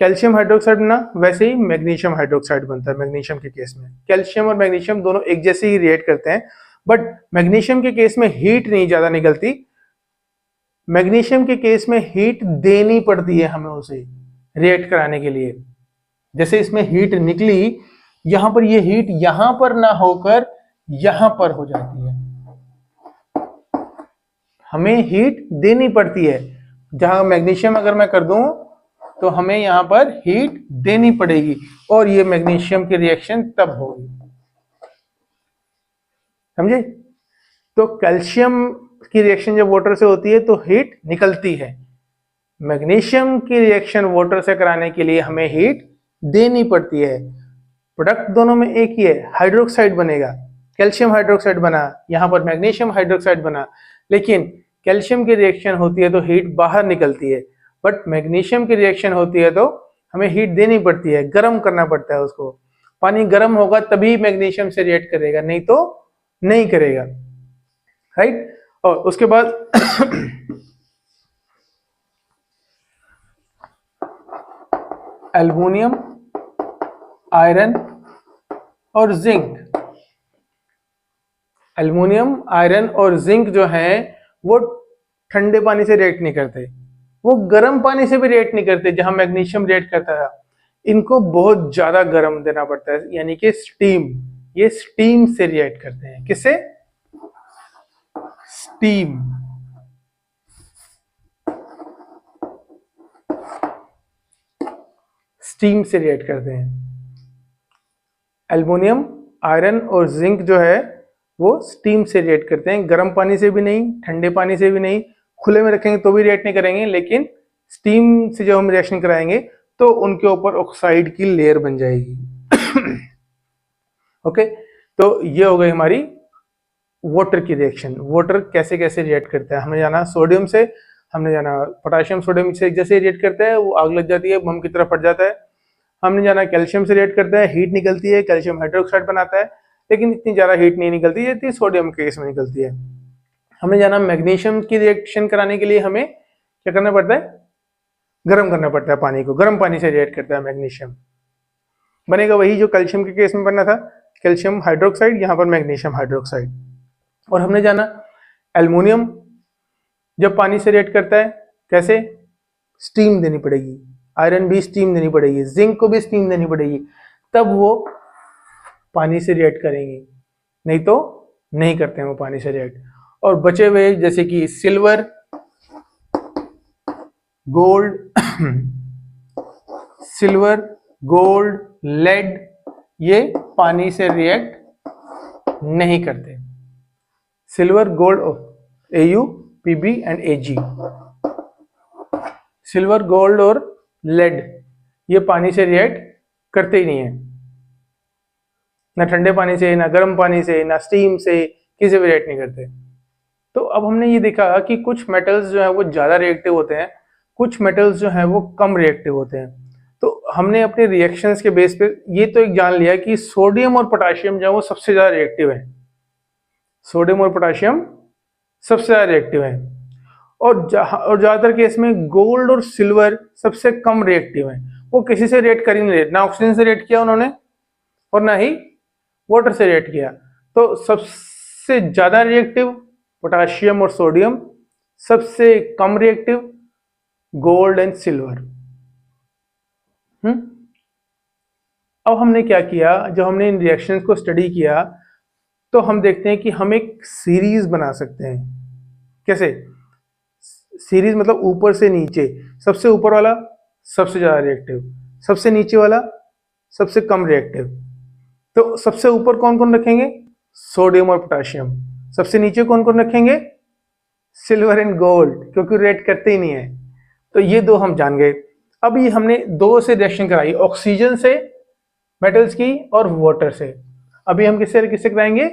कैल्शियम हाइड्रोक्साइड बना, वैसे ही मैग्नीशियम हाइड्रोक्साइड बनता है। मैग्नीशियम के केस में कैल्शियम और मैग्नीशियम दोनों एक जैसे ही रिएक्ट करते हैं, बट मैग्नीशियम के केस में हीट नहीं ज्यादा निकलती, मैग्नीशियम के केस में हीट देनी पड़ती है हमें उसे रिएक्ट कराने के लिए। जैसे इसमें हीट निकली, यहां पर ये हीट यहां पर ना होकर यहां पर हो जाती है, हमें हीट देनी पड़ती है। जहां मैग्नीशियम अगर मैं कर दूं तो हमें यहां पर हीट देनी पड़ेगी, और ये मैग्नीशियम की रिएक्शन तब होगी, समझे? तो कैल्शियम की रिएक्शन जब वाटर से होती है तो हीट निकलती है, मैग्नीशियम की रिएक्शन वाटर से कराने के लिए हमें हीट देनी पड़ती है। प्रोडक्ट दोनों में एक ही है, हाइड्रोक्साइड बनेगा, कैल्शियम हाइड्रोक्साइड बना, यहां पर मैग्नीशियम हाइड्रोक्साइड बना, लेकिन कैल्शियम की रिएक्शन होती है तो हीट बाहर निकलती है, बट मैग्नीशियम की रिएक्शन होती है तो हमें हीट देनी पड़ती है, गर्म करना पड़ता है उसको। पानी गर्म होगा तभी मैग्नीशियम से रिएक्ट करेगा, नहीं तो नहीं करेगा, राइट। और उसके बाद एल्युमिनियम, आयरन और जिंक। एल्युमिनियम, आयरन और जिंक जो हैं वो ठंडे पानी से रिएक्ट नहीं करते, वो गर्म पानी से भी रिएक्ट नहीं करते। जहां मैग्नीशियम रिएक्ट करता था, इनको बहुत ज्यादा गर्म देना पड़ता है, यानी कि स्टीम, ये स्टीम से रिएक्ट करते हैं। किससे? स्टीम। स्टीम से रिएक्ट करते हैं। एल्युमिनियम, आयरन और जिंक जो है वो स्टीम से रिएक्ट करते हैं, गर्म पानी से भी नहीं, ठंडे पानी से भी नहीं, खुले में रखेंगे तो भी रिएक्ट नहीं करेंगे, लेकिन स्टीम से जब हम रिएक्शन कराएंगे तो उनके ऊपर ऑक्साइड की लेयर बन जाएगी। ओके, तो ये हो गई हमारी वाटर की रिएक्शन। वाटर कैसे कैसे रिएक्ट करता है, हमने जाना सोडियम से, हमने जाना पोटेशियम सोडियम से जैसे रिएक्ट करता है वो आग लग जाती है, बम की तरह फट जाता है। हमने जाना कैल्शियम से रिएक्ट करता है, हीट निकलती है, कैल्शियम हाइड्रोक्साइड बनाता है, लेकिन इतनी ज्यादा हीट नहीं निकलती जितनी सोडियम के केस में निकलती है। हमने जाना मैग्नीशियम की रिएक्शन कराने के लिए हमें क्या करना पड़ता है, गर्म करना पड़ता है पानी को, गर्म पानी से रिएक्ट करता है मैग्नीशियम, बनेगा वही जो कैल्शियम के केस में बनना था, कैल्शियम हाइड्रोक्साइड, यहाँ पर मैग्नीशियम हाइड्रोक्साइड। और हमने जाना एल्युमिनियम जब पानी से रिएक्ट करता है कैसे, स्टीम देनी पड़ेगी, आयरन भी स्टीम देनी पड़ेगी, जिंक को भी स्टीम देनी पड़ेगी, तब वो पानी से रिएक्ट करेंगे, नहीं तो नहीं करते हैं वो पानी से रिएक्ट। और बचे हुए जैसे कि silver, gold silver, gold, lead, ये पानी से रिएक्ट नहीं करते। Silver, gold, Au, Pb and Ag, silver, gold और लेड ये पानी से रिएक्ट करते ही नहीं है, ना ठंडे पानी से, ना गर्म पानी से, ना स्टीम से, किसी भी रिएक्ट नहीं करते। तो अब हमने ये देखा कि कुछ मेटल्स जो है वो ज्यादा रिएक्टिव होते हैं, कुछ मेटल्स जो है वो कम रिएक्टिव होते हैं। तो हमने अपने रिएक्शंस के बेस पे ये तो एक जान लिया कि सोडियम और पोटेशियम जो है वो सबसे ज्यादा रिएक्टिव है, सोडियम और पोटेशियम सबसे ज्यादा रिएक्टिव है। और ज्यादातर केस में गोल्ड और सिल्वर सबसे कम रिएक्टिव है, वो किसी से रिएक्ट कर ही नहीं रहे, ना ऑक्सीजन से रिएक्ट किया उन्होंने और ना ही वाटर से रिएक्ट किया। तो सबसे ज्यादा रिएक्टिव पोटेशियम और सोडियम, सबसे कम रिएक्टिव गोल्ड एंड सिल्वर। अब हमने क्या किया, जब हमने इन रिएक्शंस को स्टडी किया तो हम देखते हैं कि हम एक सीरीज बना सकते हैं। कैसे सीरीज, मतलब ऊपर से नीचे, सबसे ऊपर वाला सबसे ज्यादा रिएक्टिव, सबसे नीचे वाला सबसे कम रिएक्टिव। तो सबसे ऊपर कौन कौन रखेंगे, सोडियम और पोटेशियम, सबसे नीचे कौन कौन रखेंगे, सिल्वर एंड गोल्ड, क्योंकि रिएक्ट करते ही नहीं है। तो ये दो हम जान गए। अब ये हमने दो से रिएक्शन कराई, ऑक्सीजन से मेटल्स की और वाटर से। अभी हम किससे किससे कराएंगे,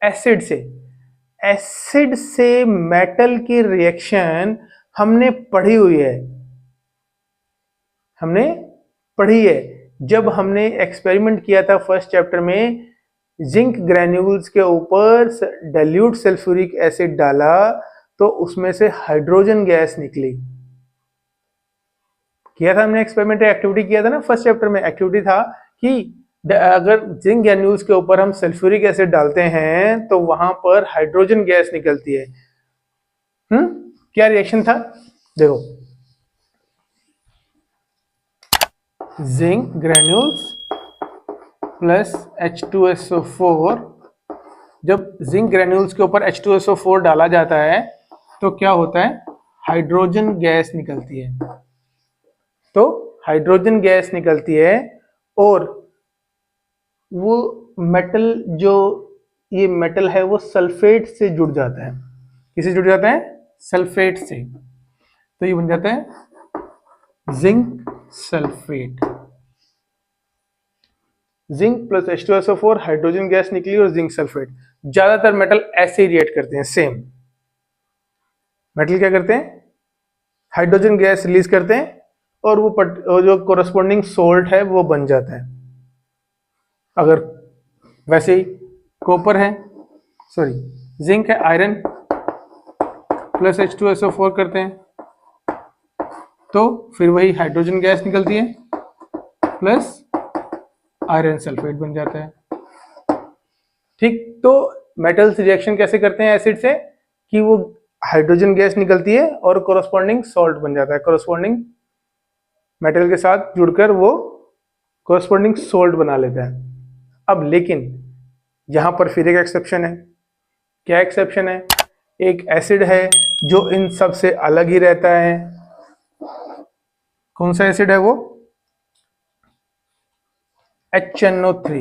एसिड से। एसिड से मेटल की रिएक्शन हमने पढ़ी हुई है, हमने पढ़ी है जब हमने एक्सपेरिमेंट किया था फर्स्ट चैप्टर में, जिंक ग्रैन्यूल्स के ऊपर डाइल्यूट सल्फ्यूरिक एसिड डाला तो उसमें से हाइड्रोजन गैस निकली। किया था हमने एक्सपेरिमेंट, एक्टिविटी किया था ना फर्स्ट चैप्टर में। एक्टिविटी था कि अगर जिंक ग्रैन्यूल्स के ऊपर हम सल्फ्यूरिक एसिड डालते हैं तो वहां पर हाइड्रोजन गैस निकलती है। क्या रिएक्शन था, देखो, जिंक ग्रैन्यूल्स प्लस H2SO4, जब जिंक ग्रैन्यूल्स के ऊपर H2SO4 डाला जाता है तो क्या होता है, हाइड्रोजन गैस निकलती है। तो हाइड्रोजन गैस निकलती है और वो मेटल, जो ये मेटल है वो सल्फेट से जुड़ जाता है। किससे जुड़ जाता है, सल्फेट से। तो ये बन जाता है zinc sulphate. Zinc plus H2SO4, hydrogen gas निकली और जिंक सल्फेट। ज्यादातर मेटल ऐसे ही रिएक्ट करते हैं, सेम मेटल क्या करते हैं, हाइड्रोजन गैस रिलीज करते हैं और वो जो कोरस्पॉन्डिंग सोल्ट है वो बन जाता है। अगर वैसे ही कॉपर है, सॉरी जिंक है, आयरन प्लस H2SO4 करते हैं तो फिर वही हाइड्रोजन गैस निकलती है प्लस आयरन सल्फेट बन जाता है। ठीक, तो मेटल्स रिएक्शन कैसे करते हैं एसिड से, कि वो हाइड्रोजन गैस निकलती है और कोरस्पॉन्डिंग सॉल्ट बन जाता है, कोरस्पॉन्डिंग मेटल के साथ जुड़कर वो कोरस्पॉन्डिंग सोल्ट बना लेता है। अब लेकिन यहां पर फिर एक एक्सेप्शन है। क्या एक्सेप्शन है, एक एसिड है जो इन सब से अलग ही रहता है। कौन सा एसिड है वो, HNO3।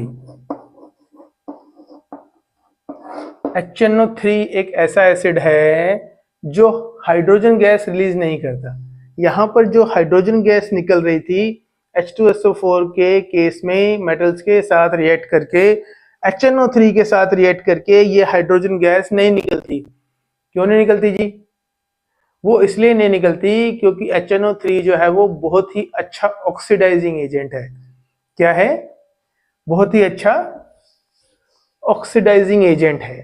HNO3 एक ऐसा एसिड है जो हाइड्रोजन गैस रिलीज नहीं करता। यहां पर जो हाइड्रोजन गैस निकल रही थी H2SO4 के केस में मेटल्स के साथ रिएक्ट करके, HNO3 के साथ रिएक्ट करके ये हाइड्रोजन गैस नहीं निकलती। क्यों नहीं निकलती जी? वो इसलिए नहीं निकलती क्योंकि HNO3 जो है वो बहुत ही अच्छा ऑक्सीडाइजिंग एजेंट है। क्या है? बहुत ही अच्छा ऑक्सीडाइजिंग एजेंट है।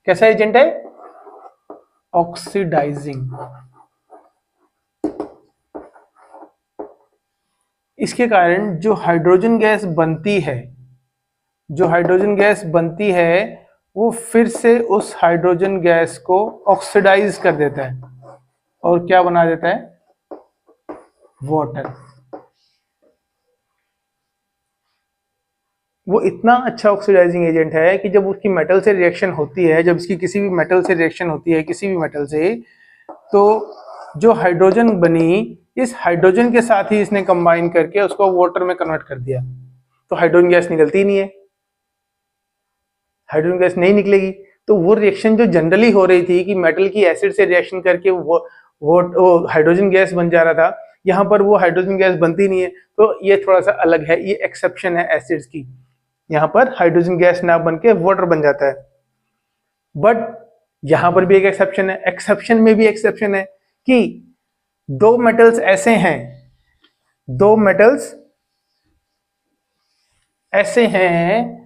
कैसा एजेंट है? ऑक्सीडाइजिंग। इसके कारण जो हाइड्रोजन गैस बनती है, वो फिर से उस हाइड्रोजन गैस को ऑक्सीडाइज कर देता है और क्या बना देता है? वाटर। वो इतना अच्छा ऑक्सीडाइजिंग एजेंट है कि जब उसकी मेटल से रिएक्शन होती है, जब इसकी किसी भी मेटल से रिएक्शन होती है, किसी भी मेटल से, तो जो हाइड्रोजन बनी, इस हाइड्रोजन के साथ ही इसने कंबाइन करके उसको वाटर में कन्वर्ट कर दिया, तो हाइड्रोजन गैस निकलती ही नहीं है। हाइड्रोजन गैस नहीं निकलेगी तो वो रिएक्शन जो जनरली हो रही थी कि मेटल की एसिड से रिएक्शन करके वो हाइड्रोजन गैस बन जा रहा था, यहाँ पर वो हाइड्रोजन गैस बनती नहीं है। तो ये थोड़ा सा अलग है, ये एक्सेप्शन है एसिड्स की। यहाँ पर हाइड्रोजन गैस ना बन के वाटर बन जाता है। बट यहां पर भी एक एक्सेप्शन है। एक्सेप्शन में भी एक्सेप्शन है कि दो मेटल्स ऐसे हैं,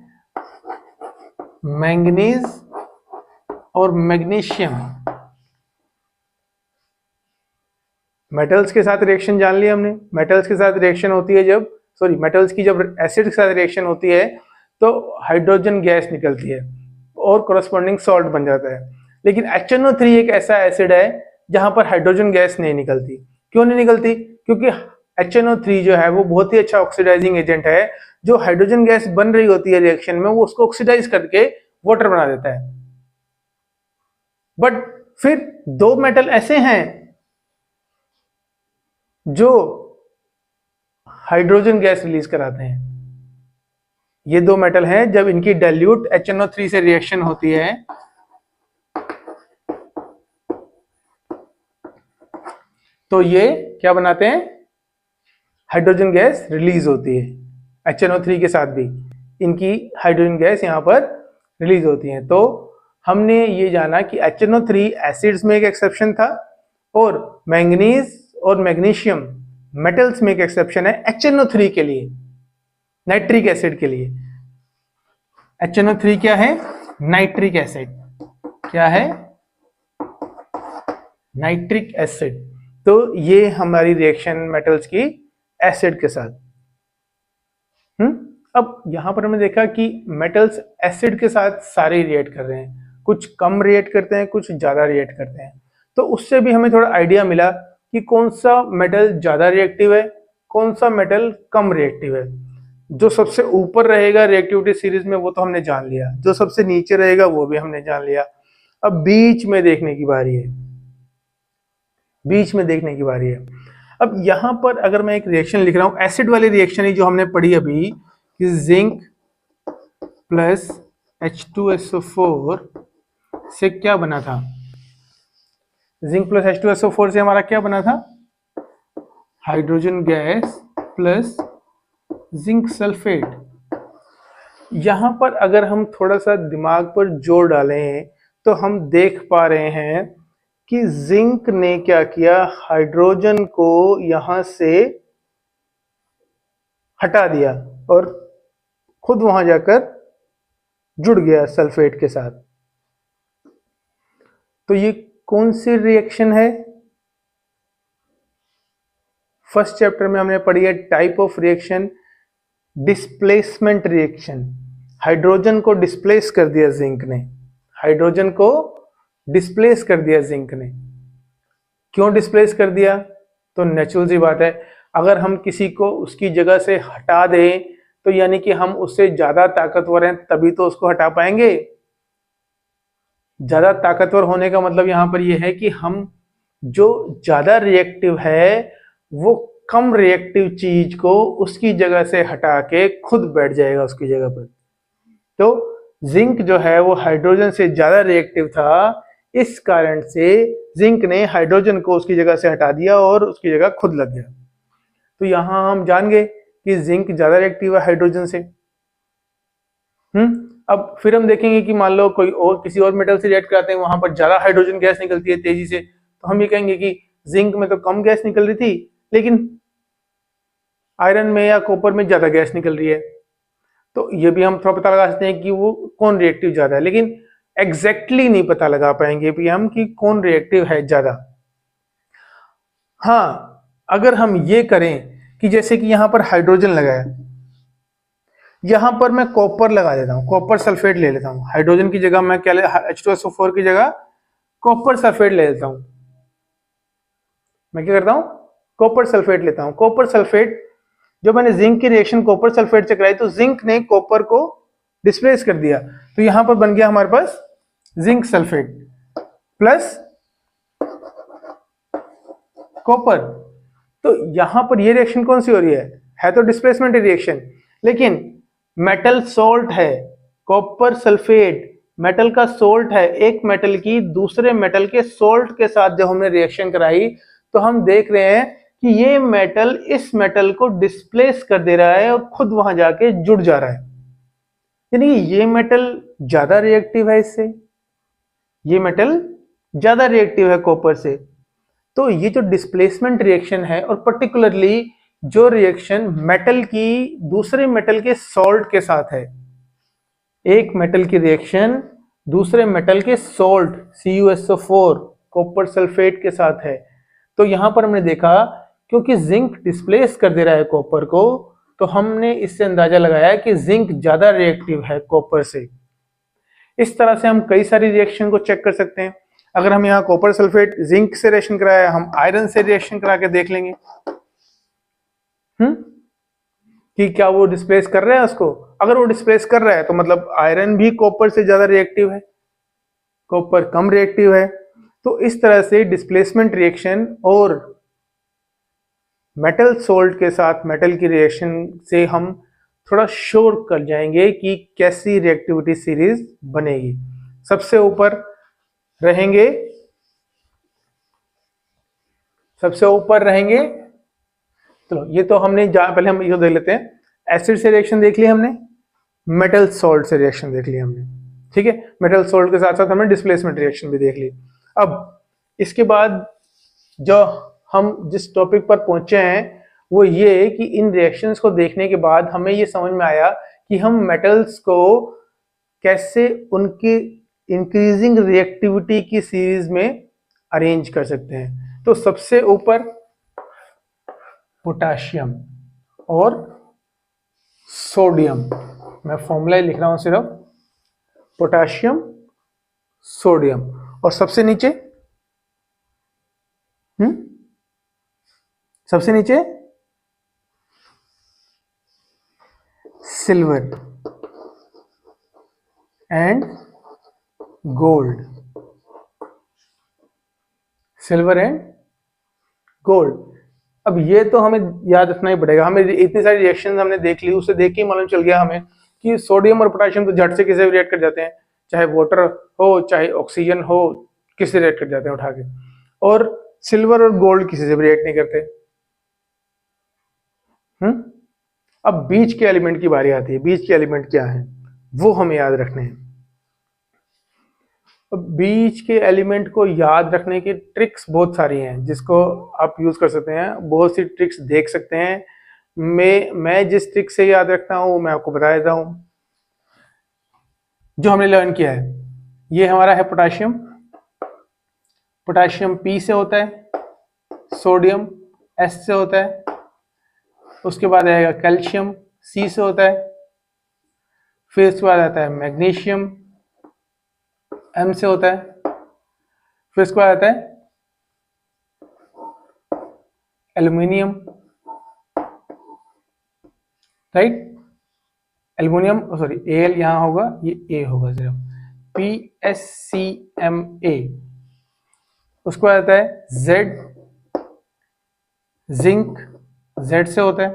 मैंगनीज और मैग्नीशियम। मेटल्स के साथ रिएक्शन जान लिया हमने। मेटल्स के साथ रिएक्शन होती है मेटल्स की जब एसिड के साथ रिएक्शन होती है तो हाइड्रोजन गैस निकलती है और कोरस्पॉन्डिंग सॉल्ट बन जाता है। लेकिन HNO3 एक ऐसा एसिड है जहां पर हाइड्रोजन गैस नहीं निकलती। क्यों नहीं निकलती? क्योंकि HNO3 जो है वो बहुत ही अच्छा ऑक्सीडाइजिंग एजेंट है। जो हाइड्रोजन गैस बन रही होती है रिएक्शन में, वो उसको ऑक्सीडाइज करके वाटर बना देता है। बट फिर दो मेटल ऐसे हैं जो हाइड्रोजन गैस रिलीज कराते हैं। ये दो मेटल हैं, जब इनकी डाइल्यूट HNO3 से रिएक्शन होती है तो ये क्या बनाते हैं? हाइड्रोजन गैस रिलीज होती है। HNO3 के साथ भी इनकी हाइड्रोजन गैस यहां पर रिलीज होती है। तो हमने ये जाना कि HNO3 एसिड्स में एक एक्सेप्शन था और मैंगनीज और मैग्नीशियम मेटल्स में एक एक्सेप्शन है HNO3 के लिए, नाइट्रिक एसिड के लिए। HNO3 क्या है? Nitric acid. क्या है? Nitric acid. तो ये हमारी रिएक्शन मेटल्स की एसिड के साथ। अब यहां पर हमने देखा कि मेटल्स एसिड के साथ सारे रिएक्ट कर रहे हैं, कुछ कम रिएक्ट करते हैं, कुछ ज्यादा रिएक्ट करते हैं। तो उससे भी हमें थोड़ा आइडिया मिला कि कौन सा मेटल ज्यादा रिएक्टिव है, कौन सा मेटल कम रिएक्टिव है। जो सबसे ऊपर रहेगा रिएक्टिविटी सीरीज में वो तो हमने जान लिया, जो सबसे नीचे रहेगा वो भी हमने जान लिया। अब बीच में देखने की बारी है। अब यहां पर अगर मैं एक रिएक्शन लिख रहा हूं, एसिड वाली रिएक्शन ही जो हमने पढ़ी अभी कि जिंक प्लस H2SO4 से क्या बना था? जिंक प्लस H2SO4 से हमारा क्या बना था? Hydrogen gas plus zinc sulphate. यहां पर अगर हम थोड़ा सा दिमाग पर जोर डालें तो हम देख पा रहे हैं कि जिंक ने क्या किया? हाइड्रोजन को यहां से हटा दिया और खुद वहां जाकर जुड़ गया सल्फेट के साथ। तो ये कौन सी रिएक्शन है? फर्स्ट चैप्टर में हमने पढ़ी है type of reaction, displacement reaction. Hydrogen को डिस्प्लेस कर दिया जिंक ने। हाइड्रोजन को डिस्प्लेस कर दिया जिंक ने। क्यों डिस्प्लेस कर दिया? तो नेचुरल सी बात है, अगर हम किसी को उसकी जगह से हटा दें तो यानी कि हम उससे ज्यादा ताकतवर हैं, तभी तो उसको हटा पाएंगे। ज्यादा ताकतवर होने का मतलब यहां पर यह है कि हम जो ज्यादा रिएक्टिव है वो कम रिएक्टिव चीज को उसकी जगह से हटा के खुद बैठ जाएगा उसकी जगह पर। तो जिंक जो है वो हाइड्रोजन से ज्यादा रिएक्टिव था, इस कारण से जिंक ने हाइड्रोजन को उसकी जगह से हटा दिया और उसकी जगह खुद लग गया। तो यहां हम जान गए कि जिंक ज्यादा रिएक्टिव है हाइड्रोजन से। अब फिर हम देखेंगे कि मान लो कोई और किसी और मेटल से रिएक्ट कराते हैं, वहां पर ज्यादा हाइड्रोजन गैस निकलती है तेजी से, तो हम ये कहेंगे कि जिंक में तो कम गैस निकल रही थी लेकिन आयरन में या कॉपर में ज्यादा गैस निकल रही है। तो ये भी हम थोड़ा पता लगा सकते हैं कि वो कौन रिएक्टिव ज्यादा है, लेकिन एग्जैक्टली नहीं पता लगा पाएंगे भी हम कि कौन रिएक्टिव है ज्यादा। हाँ, अगर हम ये करें कि जैसे कि यहां पर हाइड्रोजन लगा है, यहां पर मैं कॉपर लगा देता हूं, कॉपर सल्फेट ले लेता हूं, हाइड्रोजन की जगह मैं क्या ले, H2SO4 की जगह कॉपर सल्फेट ले लेता हूं। मैं क्या करता हूं, कॉपर सल्फेट लेता हूं। कॉपर सल्फेट, जो मैंने जिंक की रिएक्शन कॉपर सल्फेट से कराई, तो जिंक ने कॉपर को डिस्प्लेस कर दिया, तो यहां पर बन गया हमारे पास जिंक सल्फेट प्लस कॉपर। तो यहां पर ये रिएक्शन कौन सी हो रही है तो डिस्प्लेसमेंट रिएक्शन, लेकिन मेटल सोल्ट है, कॉपर सल्फेट मेटल का सोल्ट है, एक मेटल की दूसरे मेटल के सोल्ट के साथ जब हमने रिएक्शन कराई तो हम देख रहे हैं कि ये मेटल इस मेटल को डिस्प्लेस कर दे रहा है और खुद वहां जाके जुड़ जा रहा है। यानी ये मेटल ज्यादा रिएक्टिव है इससे, ये मेटल ज्यादा रिएक्टिव है कॉपर से। तो ये जो डिस्प्लेसमेंट रिएक्शन है, और पर्टिकुलरली जो रिएक्शन मेटल की दूसरे मेटल के सॉल्ट के साथ है, एक मेटल की रिएक्शन दूसरे मेटल के सॉल्ट CuSO4 कॉपर सल्फेट के साथ है, तो यहां पर हमने देखा क्योंकि जिंक डिस्प्लेस कर दे रहा है कॉपर को, तो हमने इससे अंदाजा लगाया कि जिंक ज्यादा रिएक्टिव है कॉपर से। इस तरह से हम कई सारी रिएक्शन को चेक कर सकते हैं। अगर हम यहाँ कॉपर सल्फेट जिंक से रिएक्शन कराया, हम आयरन से रिएक्शन करा के देख लेंगे कि क्या वो डिस्प्लेस कर रहा है उसको। अगर वो डिस्प्लेस कर रहा है तो मतलब आयरन भी कॉपर से ज्यादा रिएक्टिव है, कॉपर कम रिएक्टिव है। तो इस तरह से डिस्प्लेसमेंट रिएक्शन और मेटल सोल्ट के साथ मेटल की रिएक्शन से हम थोड़ा श्योर कर जाएंगे कि कैसी रिएक्टिविटी सीरीज बनेगी। सबसे ऊपर रहेंगे, चलो ये तो हमने पहले हम ये देख लेते हैं, एसिड से रिएक्शन देख ली हमने, मेटल सॉल्ट से रिएक्शन देख ली हमने, ठीक है। मेटल सॉल्ट के साथ साथ हमने डिस्प्लेसमेंट रिएक्शन भी देख ली। अब इसके बाद जो हम जिस टॉपिक पर पहुंचे हैं वो ये कि इन रिएक्शंस को देखने के बाद हमें ये समझ में आया कि हम मेटल्स को कैसे उनकी इंक्रीजिंग रिएक्टिविटी की सीरीज में अरेंज कर सकते हैं। तो सबसे ऊपर पोटाशियम और सोडियम, मैं फॉर्मूला लिख रहा हूं सिर्फ, पोटाशियम सोडियम, और सबसे नीचे silver and gold, silver and gold. अब ये तो हमें याद रखना ही पड़ेगा, हमें इतनी सारी रिएक्शंस हमने देख ली, उससे देख के मालूम चल गया हमें कि सोडियम और पोटेशियम तो झट से किसी भी रिएक्ट कर जाते हैं, चाहे वाटर हो चाहे ऑक्सीजन हो, किसी से रिएक्ट कर जाते हैं उठा के, और सिल्वर और गोल्ड किसी से भी रिएक्ट नहीं करते। अब बीच के एलिमेंट की बारी आती है, बीच के एलिमेंट क्या है वो हमें याद रखने हैं। अब बीच के एलिमेंट को याद रखने की ट्रिक्स बहुत सारी हैं जिसको आप यूज कर सकते हैं, बहुत सी ट्रिक्स देख सकते हैं। मैं जिस ट्रिक से याद रखता हूं मैं आपको बता देता हूं, जो हमने लर्न किया है। ये हमारा है पोटाशियम, पोटाशियम P से होता है, सोडियम S से होता है, उसके बाद आएगा कैल्शियम C से होता है, फिर उसके बाद आता है मैग्नीशियम M से होता है, फिर उसके बाद आता है aluminium, right, aluminium, sorry Al यहां होगा, ये A होगा सिर्फ, PSCMA। उसके बाद आता है Z, जिंक, Z से होता है।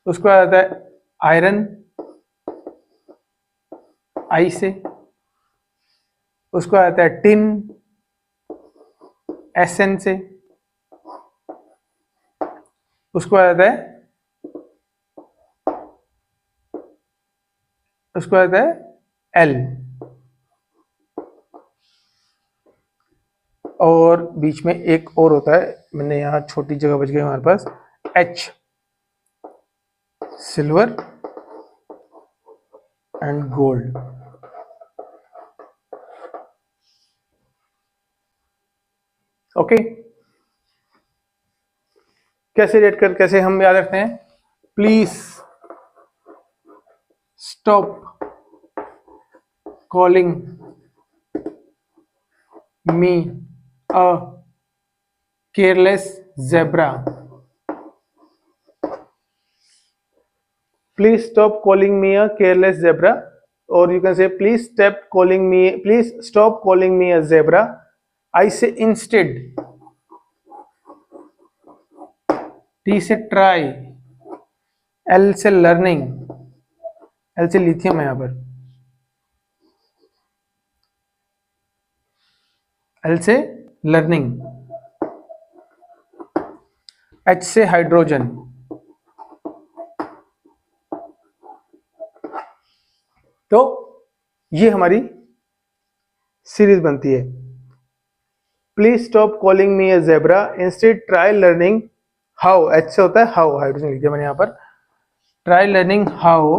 उसके बाद आता है आयरन, I से। उसके बाद आता है टिन, SN से। उसके बाद आता है L, और बीच में एक और होता है, मैंने यहाँ छोटी जगह बच गई हमारे पास, H, silver and gold. Okay, कैसे हम याद रखते हैं? Please stop calling me a careless zebra. Please stop calling me a careless zebra, or you can say please stop calling me a zebra. I say instead, T से try, L से learning, L से lithium है यहाँ पर, L से learning, H से hydrogen. तो ये हमारी सीरीज बनती है। Please stop calling me a zebra, instead try learning how, H से होता है हाउ, हाइड्रोजन लिख दिया मैंने यहाँ पर, ट्राई लर्निंग हाउ।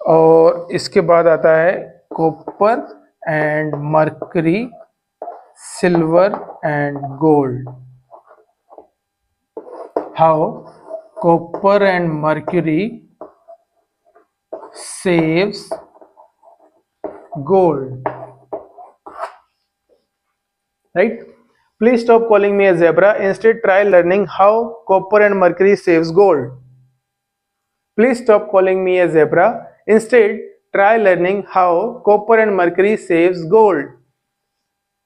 और इसके बाद आता है copper and mercury, silver and gold. How copper and mercury saves gold, right? Please stop calling me a zebra, instead try learning how copper and mercury saves gold. Please stop calling me a zebra, instead try learning how copper and mercury saves gold.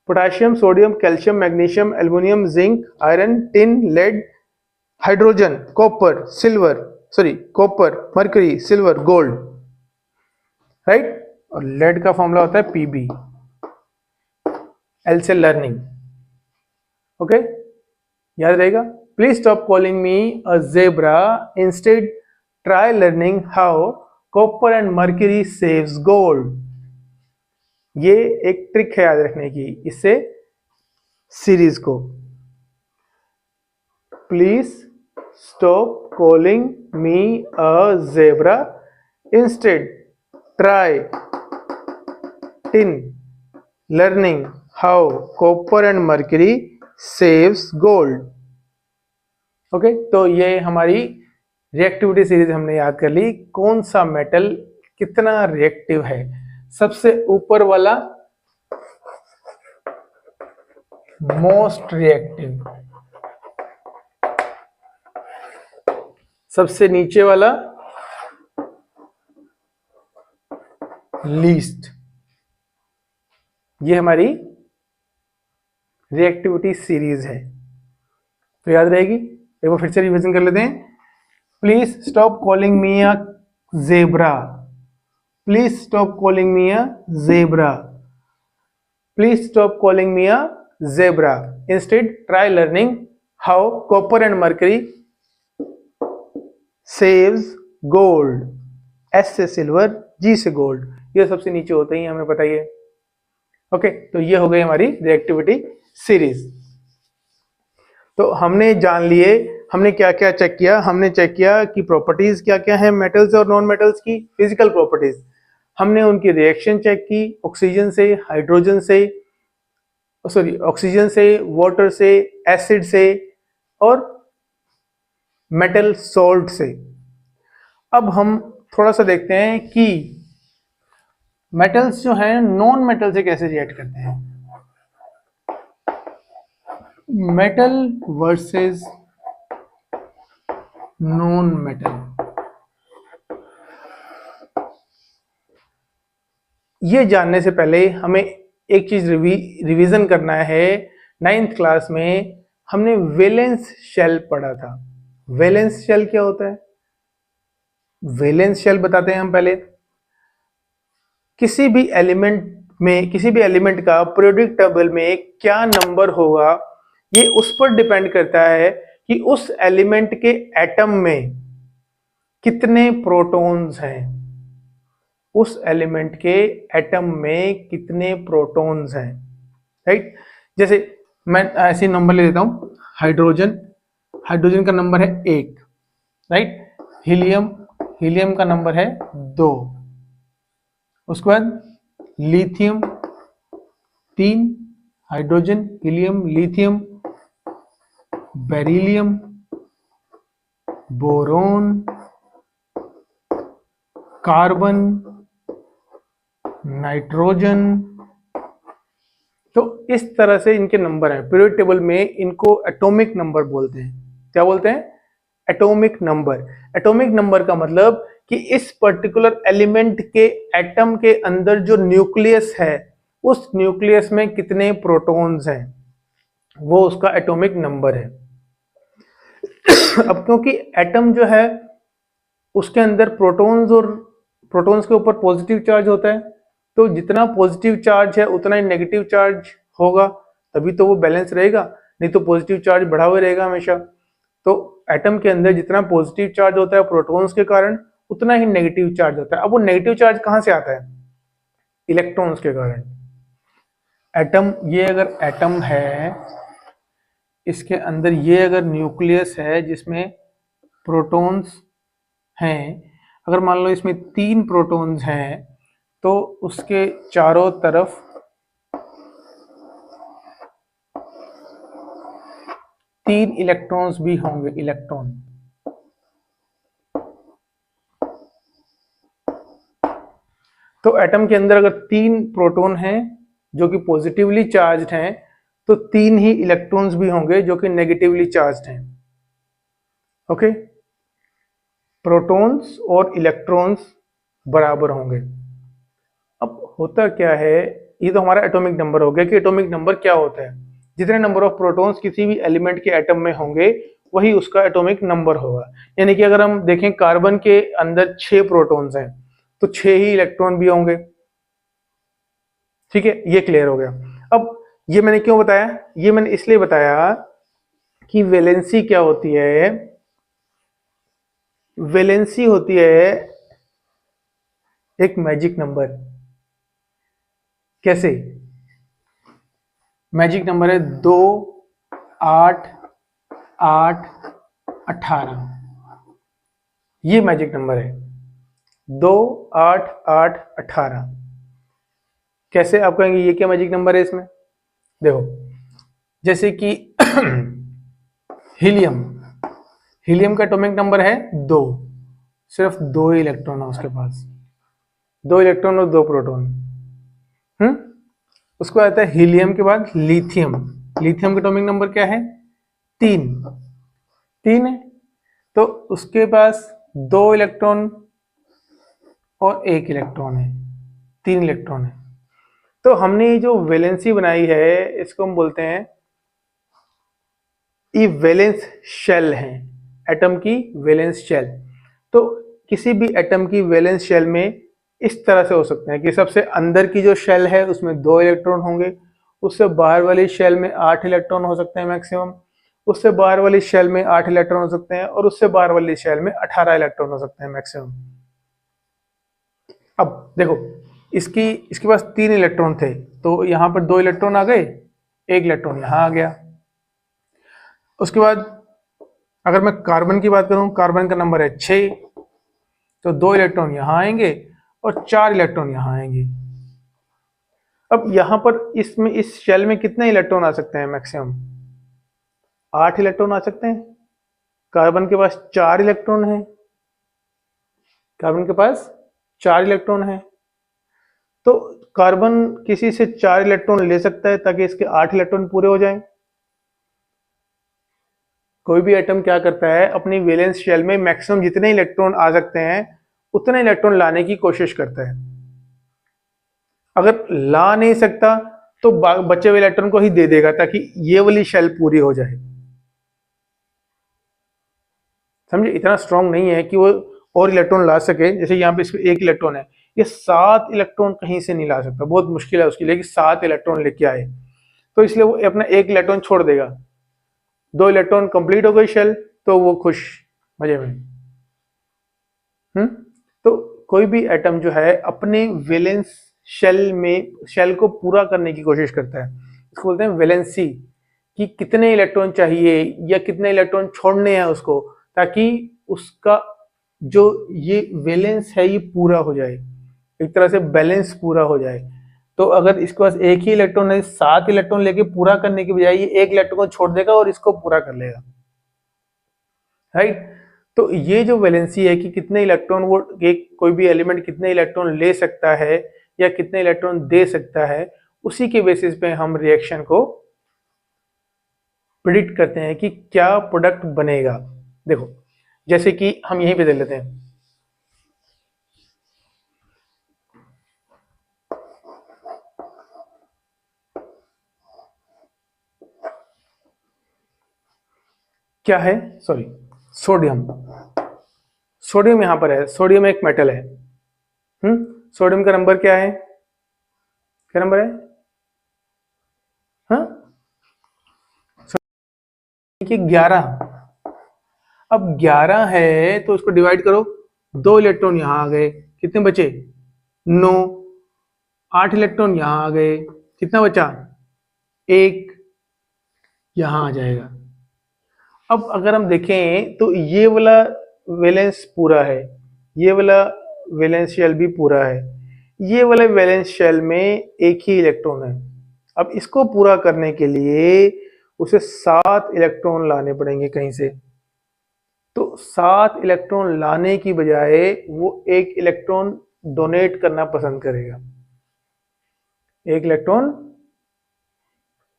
Potassium, sodium, calcium, magnesium, aluminum, zinc, iron, tin, lead, hydrogen, copper, mercury, silver, gold, right. और lead का formula होता है Pb, L से learning. Okay, याद रहेगा। Please stop calling me a zebra, instead try learning how copper and mercury saves gold. ये एक trick है याद रखने की इससे सीरीज को। Please stop calling me a zebra, instead try in learning how copper and mercury saves gold. Okay, तो ये हमारी रिएक्टिविटी सीरीज हमने याद कर ली। कौन सा मेटल कितना रिएक्टिव है? सबसे ऊपर वाला मोस्ट रिएक्टिव, सबसे नीचे वाला लीस्ट। ये हमारी रिएक्टिविटी सीरीज है, तो याद रहेगी। एक बार फिर से रिवीजन कर लेते हैं। Please stop calling me a zebra, please stop calling me a zebra, please stop calling me a zebra, instead try learning how copper and mercury saves gold. S से सिल्वर, G से gold, ये सबसे नीचे होते ही हमें पता ही है। Okay, तो ये हो गई हमारी रिएक्टिविटी सीरीज। तो हमने जान लिए हमने क्या क्या चेक किया। हमने चेक किया कि प्रॉपर्टीज क्या क्या है मेटल्स और नॉन मेटल्स की, फिजिकल प्रॉपर्टीज। हमने उनकी रिएक्शन चेक की, ऑक्सीजन से, हाइड्रोजन से, ऑक्सीजन से, वाटर से, एसिड से और मेटल सॉल्ट से। अब हम थोड़ा सा देखते हैं कि मेटल्स जो हैं नॉन मेटल से कैसे रिएक्ट करते हैं। मेटल वर्सेस नॉन मेटल, ये जानने से पहले हमें एक चीज रिवीजन करना है। 9th क्लास में हमने वैलेंस शेल पढ़ा था। वैलेंस शेल क्या होता है? वैलेंस शेल बताते हैं हम पहले। किसी भी एलिमेंट का पीरियोडिक टेबल में क्या नंबर होगा, ये उस पर डिपेंड करता है कि उस एलिमेंट के एटम में कितने प्रोटॉन्स हैं। उस एलिमेंट के एटम में कितने प्रोटॉन्स हैं, राइट। जैसे मैं ऐसे नंबर ले लेता हूं, हाइड्रोजन का नंबर है 1, राइट। हीलियम का नंबर है 2, उसके बाद lithium 3, hydrogen, helium, lithium, beryllium, boron, carbon, nitrogen. तो इस तरह से इनके नंबर हैं। पीरियोडिक टेबल में इनको एटॉमिक नंबर बोलते हैं। क्या बोलते हैं? Atomic number. एटॉमिक नंबर का मतलब कि इस पर्टिकुलर एलिमेंट के एटम के अंदर जो न्यूक्लियस है, उस न्यूक्लियस में कितने प्रोटॉन्स हैं, वो उसका एटॉमिक नंबर है। अब क्योंकि एटम जो है उसके अंदर प्रोटॉन्स के ऊपर पॉजिटिव चार्ज होता है, तो जितना पॉजिटिव चार्ज है उतना ही नेगेटिव चार्ज होगा, तभी तो वो बैलेंस रहेगा, नहीं तो पॉजिटिव चार्ज बढ़ा हुआ रहेगा हमेशा। तो एटम के अंदर जितना पॉजिटिव चार्ज होता है प्रोटॉन्स के कारण, उतना ही नेगेटिव चार्ज होता है। अब वो नेगेटिव चार्ज कहां से आता है? इलेक्ट्रॉन्स के कारण। ये अगर एटम है, इसके अंदर ये अगर न्यूक्लियस है जिसमें प्रोटॉन्स हैं, अगर मान लो इसमें 3 प्रोटॉन्स हैं, तो उसके चारों तरफ 3 इलेक्ट्रॉन्स भी होंगे, इलेक्ट्रॉन। तो एटम के अंदर अगर 3 प्रोटॉन हैं जो कि पॉजिटिवली चार्ज्ड हैं, तो 3 ही इलेक्ट्रॉन्स भी होंगे जो कि नेगेटिवली चार्ज्ड हैं। ओके, प्रोटॉन्स और इलेक्ट्रॉन्स बराबर होंगे। अब होता क्या है, ये तो हमारा एटॉमिक नंबर हो गया कि एटॉमिक नंबर क्या होता है। जितने नंबर ऑफ प्रोटॉन्स किसी भी एलिमेंट के एटम में होंगे, वही उसका एटॉमिक नंबर होगा। यानी कि अगर हम देखें कार्बन के अंदर 6 प्रोटॉन्स हैं, तो 6 ही इलेक्ट्रॉन भी होंगे। ठीक है, ये क्लियर हो गया। अब ये मैंने क्यों बताया? ये मैंने इसलिए बताया कि वैलेंसी क्या होती है। वैलेंसी होती है एक मैजिक नंबर। कैसे? मैजिक नंबर है 2, 8, 8, 18। ये मैजिक नंबर है 2, 8, 8, 18। कैसे आप कहेंगे ये क्या मैजिक नंबर है? इसमें देखो, जैसे कि हीलियम का एटॉमिक नंबर है 2, सिर्फ 2 ही इलेक्ट्रॉन है उसके पास, 2 इलेक्ट्रॉन और 2 प्रोटॉन। उसको आता है हीलियम के बाद लिथियम का एटॉमिक नंबर क्या है? 3 है। तो उसके पास 2 इलेक्ट्रॉन और 1 इलेक्ट्रॉन है, 3 इलेक्ट्रॉन है। तो हमने ये जो वैलेंसी बनाई है, इसको हम बोलते हैं ये वैलेंस शेल है, एटम की वैलेंस शेल। तो किसी भी एटम की वैलेंस शेल में इस तरह से हो सकते हैं कि सबसे अंदर की जो शेल है उसमें 2 इलेक्ट्रॉन होंगे, उससे बाहर वाली शेल में 8 इलेक्ट्रॉन हो सकते हैं मैक्सिमम, उससे बाहर वाली शेल में 8 इलेक्ट्रॉन हो सकते हैं, और उससे बाहर वाली शेल में 18 इलेक्ट्रॉन हो सकते हैं मैक्सिमम। अब देखो, इसके पास 3 इलेक्ट्रॉन थे, तो यहां पर 2 इलेक्ट्रॉन आ गए, 1 इलेक्ट्रॉन यहां आ गया। उसके बाद अगर मैं कार्बन की बात करूं, कार्बन का नंबर है 6, तो 2 इलेक्ट्रॉन यहां आएंगे और 4 इलेक्ट्रॉन यहां आएंगे। अब यहां पर इस शेल में कितने इलेक्ट्रॉन आ सकते हैं मैक्सिमम? 8 इलेक्ट्रॉन आ सकते हैं। कार्बन के पास 4 इलेक्ट्रॉन है, कार्बन के पास 4 इलेक्ट्रॉन है, तो कार्बन किसी से 4 इलेक्ट्रॉन ले सकता है ताकि इसके 8 इलेक्ट्रॉन पूरे हो जाएं। कोई भी एटम क्या करता है, अपनी वैलेंस शेल में मैक्सिमम जितने इलेक्ट्रॉन आ सकते हैं उतने इलेक्ट्रॉन लाने की कोशिश करता है। अगर ला नहीं सकता तो बचे हुए इलेक्ट्रॉन को ही दे देगा ताकि ये वाली शेल पूरी हो जाए। समझे, इतना स्ट्रांग नहीं है कि वो और इलेक्ट्रॉन ला सके। जैसे यहाँ पे इसमें 1 इलेक्ट्रॉन है, ये 7 इलेक्ट्रॉन कहीं से नहीं ला सकता, बहुत मुश्किल है उसके लिए कि 7 इलेक्ट्रॉन लेके आए। तो इसलिए वो अपना 1 इलेक्ट्रॉन छोड़ देगा, 2 इलेक्ट्रॉन कंप्लीट हो गई शेल, तो वो खुश, मजे में। तो कोई भी एटम जो है अपने वैलेंस शेल को पूरा करने की कोशिश करता है, इसको बोलते हैं वैलेंसी, कि कितने इलेक्ट्रॉन चाहिए या कितने इलेक्ट्रॉन छोड़ने हैं उसको, ताकि उसका जो ये वैलेंस है ये पूरा हो जाए, एक तरह से बैलेंस पूरा हो जाए। तो अगर इसके पास 1 ही इलेक्ट्रॉन है, 7 इलेक्ट्रॉन लेके पूरा करने की बजाय ये 1 इलेक्ट्रॉन को छोड़ देगा और इसको पूरा कर लेगा, राइट। तो ये जो वैलेंसी है कि कितने इलेक्ट्रॉन वो एक कोई भी एलिमेंट कितने इलेक्ट्रॉन ले सकता है या कितने इलेक्ट्रॉन दे सकता है, उसी के बेसिस पे हम रिएक्शन को प्रिडिक्ट करते हैं कि क्या प्रोडक्ट बनेगा। देखो जैसे कि हम यहीं पे देख लेते हैं, क्या है, सॉरी, सोडियम। सोडियम यहां पर है, सोडियम एक मेटल है। सोडियम का नंबर क्या है, क्या नंबर है, हाँ, 11। अब 11 है तो उसको डिवाइड करो, 2 इलेक्ट्रॉन यहां आ गए, कितने बचे, 9। 8 इलेक्ट्रॉन यहां आ गए, कितना बचा, 1 यहां आ जाएगा। अब अगर हम देखें तो ये वाला वैलेंस पूरा है, ये वाला वैलेंस शेल भी पूरा है, ये वाले वैलेंस शेल में 1 ही इलेक्ट्रॉन है। अब इसको पूरा करने के लिए उसे 7 इलेक्ट्रॉन लाने पड़ेंगे कहीं से। तो 7 इलेक्ट्रॉन लाने की बजाय वो 1 इलेक्ट्रॉन डोनेट करना पसंद करेगा, 1 इलेक्ट्रॉन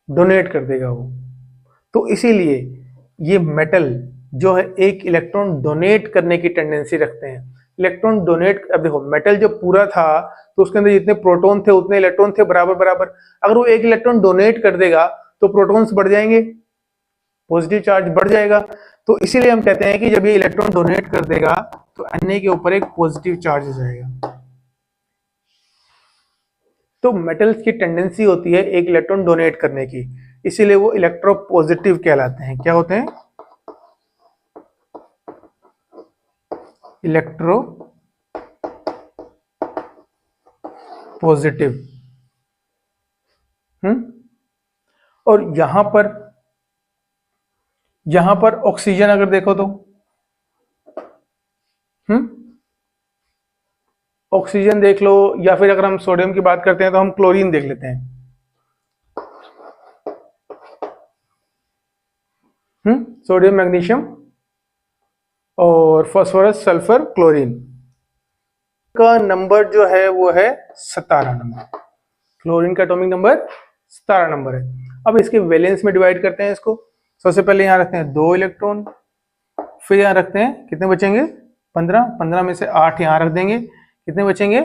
डोनेट कर देगा वो। तो इसीलिए ये मेटल जो है 1 इलेक्ट्रॉन डोनेट करने की टेंडेंसी रखते हैं। इलेक्ट्रॉन डोनेट, अब देखो मेटल जब पूरा था तो उसके अंदर जितने प्रोटॉन थे उतने इलेक्ट्रॉन थे बराबर बराबर। अगर वो 1 इलेक्ट्रॉन डोनेट कर देगा तो प्रोटॉन्स बढ़ जाएंगे, पॉजिटिव चार्ज बढ़ जाएगा। तो इसीलिए हम कहते हैं कि जब ये इलेक्ट्रॉन डोनेट कर देगा तो Na के ऊपर एक पॉजिटिव चार्ज हो जाएगा। तो मेटल्स की टेंडेंसी होती है 1 इलेक्ट्रॉन डोनेट करने की, इसीलिए वो इलेक्ट्रोपॉजिटिव कहलाते हैं। क्या होते हैं, इलेक्ट्रो पॉजिटिव। और यहां पर ऑक्सीजन अगर देखो तो ऑक्सीजन देख लो, या फिर अगर हम सोडियम की बात करते हैं तो हम क्लोरीन देख लेते हैं। सोडियम, मैग्नीशियम और फास्फोरस, सल्फर, क्लोरीन का नंबर जो है वो है 17 नंबर। क्लोरीन का एटॉमिक नंबर 17 नंबर है। अब इसके वैलेंस में डिवाइड करते हैं इसको। सबसे पहले यहां रखते हैं 2 इलेक्ट्रॉन, फिर यहां रखते हैं, कितने बचेंगे, 15। 15 में से 8 यहां रख देंगे, कितने बचेंगे,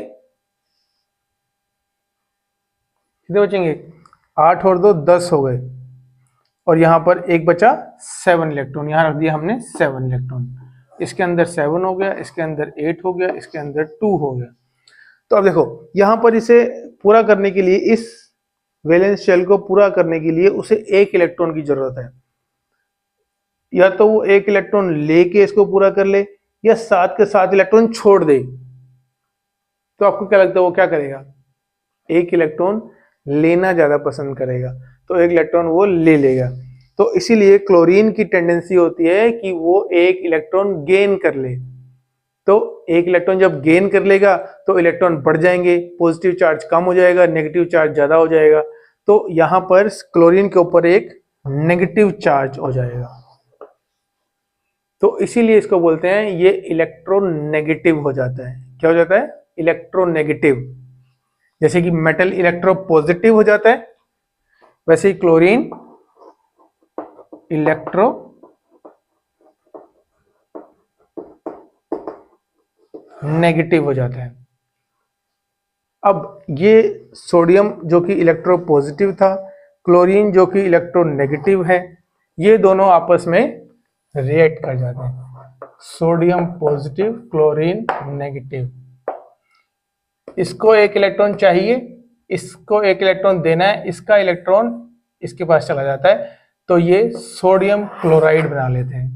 8 और 2 10 हो गए। और यहां पर एक बचा 7 इलेक्ट्रॉन, यहां रख दिया हमने 7 इलेक्ट्रॉन। इसके अंदर 7 हो गया, इसके अंदर 8 हो गया, इसके अंदर 2 हो गया। तो अब देखो यहां पर इसे पूरा करने के लिए, इस वैलेंस शेल को पूरा करने के लिए उसे 1 इलेक्ट्रॉन की जरूरत है। या तो वो 1 इलेक्ट्रॉन लेके इसको पूरा कर ले या 7 के 7 इलेक्ट्रॉन छोड़ दे। तो आपको क्या लगता है वो क्या करेगा, 1 इलेक्ट्रॉन लेना ज्यादा पसंद करेगा, तो 1 इलेक्ट्रॉन वो ले लेगा। तो इसीलिए क्लोरीन की टेंडेंसी होती है कि वो 1 इलेक्ट्रॉन गेन कर ले। तो 1 इलेक्ट्रॉन जब गेन कर लेगा तो इलेक्ट्रॉन बढ़ जाएंगे, पॉजिटिव चार्ज कम हो जाएगा, नेगेटिव चार्ज ज्यादा हो जाएगा। तो यहां पर क्लोरीन के ऊपर एक नेगेटिव चार्ज हो जाएगा। तो इसीलिए इसको बोलते हैं ये इलेक्ट्रोनेगेटिव हो जाता है। क्या हो जाता है, इलेक्ट्रोनेगेटिव। जैसे कि मेटल इलेक्ट्रोपॉजिटिव हो जाता है, वैसे ही क्लोरीन इलेक्ट्रो नेगेटिव हो जाता है। अब ये सोडियम जो कि इलेक्ट्रोपॉजिटिव था, क्लोरीन जो कि इलेक्ट्रोनेगेटिव है, ये दोनों आपस में रिएक्ट कर जाते हैं। Sodium positive, chlorine negative. इसको एक इलेक्ट्रॉन चाहिए, इसको एक इलेक्ट्रॉन देना है, इसका इलेक्ट्रॉन इसके पास चला जाता है, तो ये सोडियम क्लोराइड बना लेते हैं।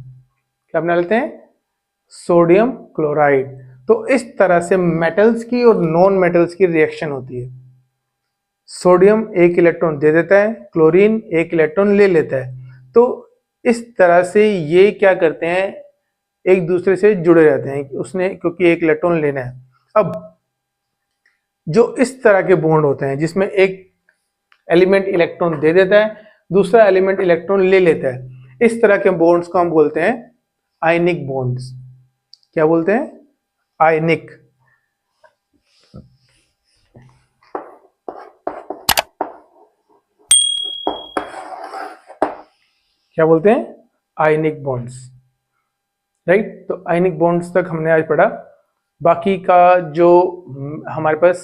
क्या बना लेते हैं? Sodium chloride. तो इस तरह से मेटल्स की और नॉन मेटल्स की रिएक्शन होती है। सोडियम एक इलेक्ट्रॉन दे देता है, क्लोरीन एक इलेक्ट्रॉन ले लेता है। तो इस तरह से ये क्या करते हैं, एक दूसरे से जुड़े रहते हैं, उसने क्योंकि एक इलेक्ट्रॉन लेना है। अब जो इस तरह के बॉन्ड होते हैं जिसमें एक एलिमेंट इलेक्ट्रॉन दे देता है, दूसरा एलिमेंट इलेक्ट्रॉन ले लेता है, इस तरह के बॉन्ड्स को हम बोलते हैं आयनिक बॉन्ड्स। क्या बोलते हैं? आयनिक। क्या बोलते हैं? आयनिक बॉन्ड्स, राइट। तो आयनिक बॉन्ड्स तक हमने आज पढ़ा। बाकी का जो हमारे पास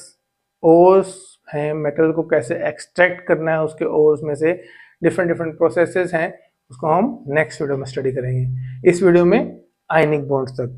ओर्स हैं, मेटल को कैसे एक्सट्रैक्ट करना है, उसके ओर्स में से डिफरेंट प्रोसेसेस हैं, उसको हम नेक्स्ट वीडियो में स्टडी करेंगे। इस वीडियो में आयनिक बॉन्ड्स तक।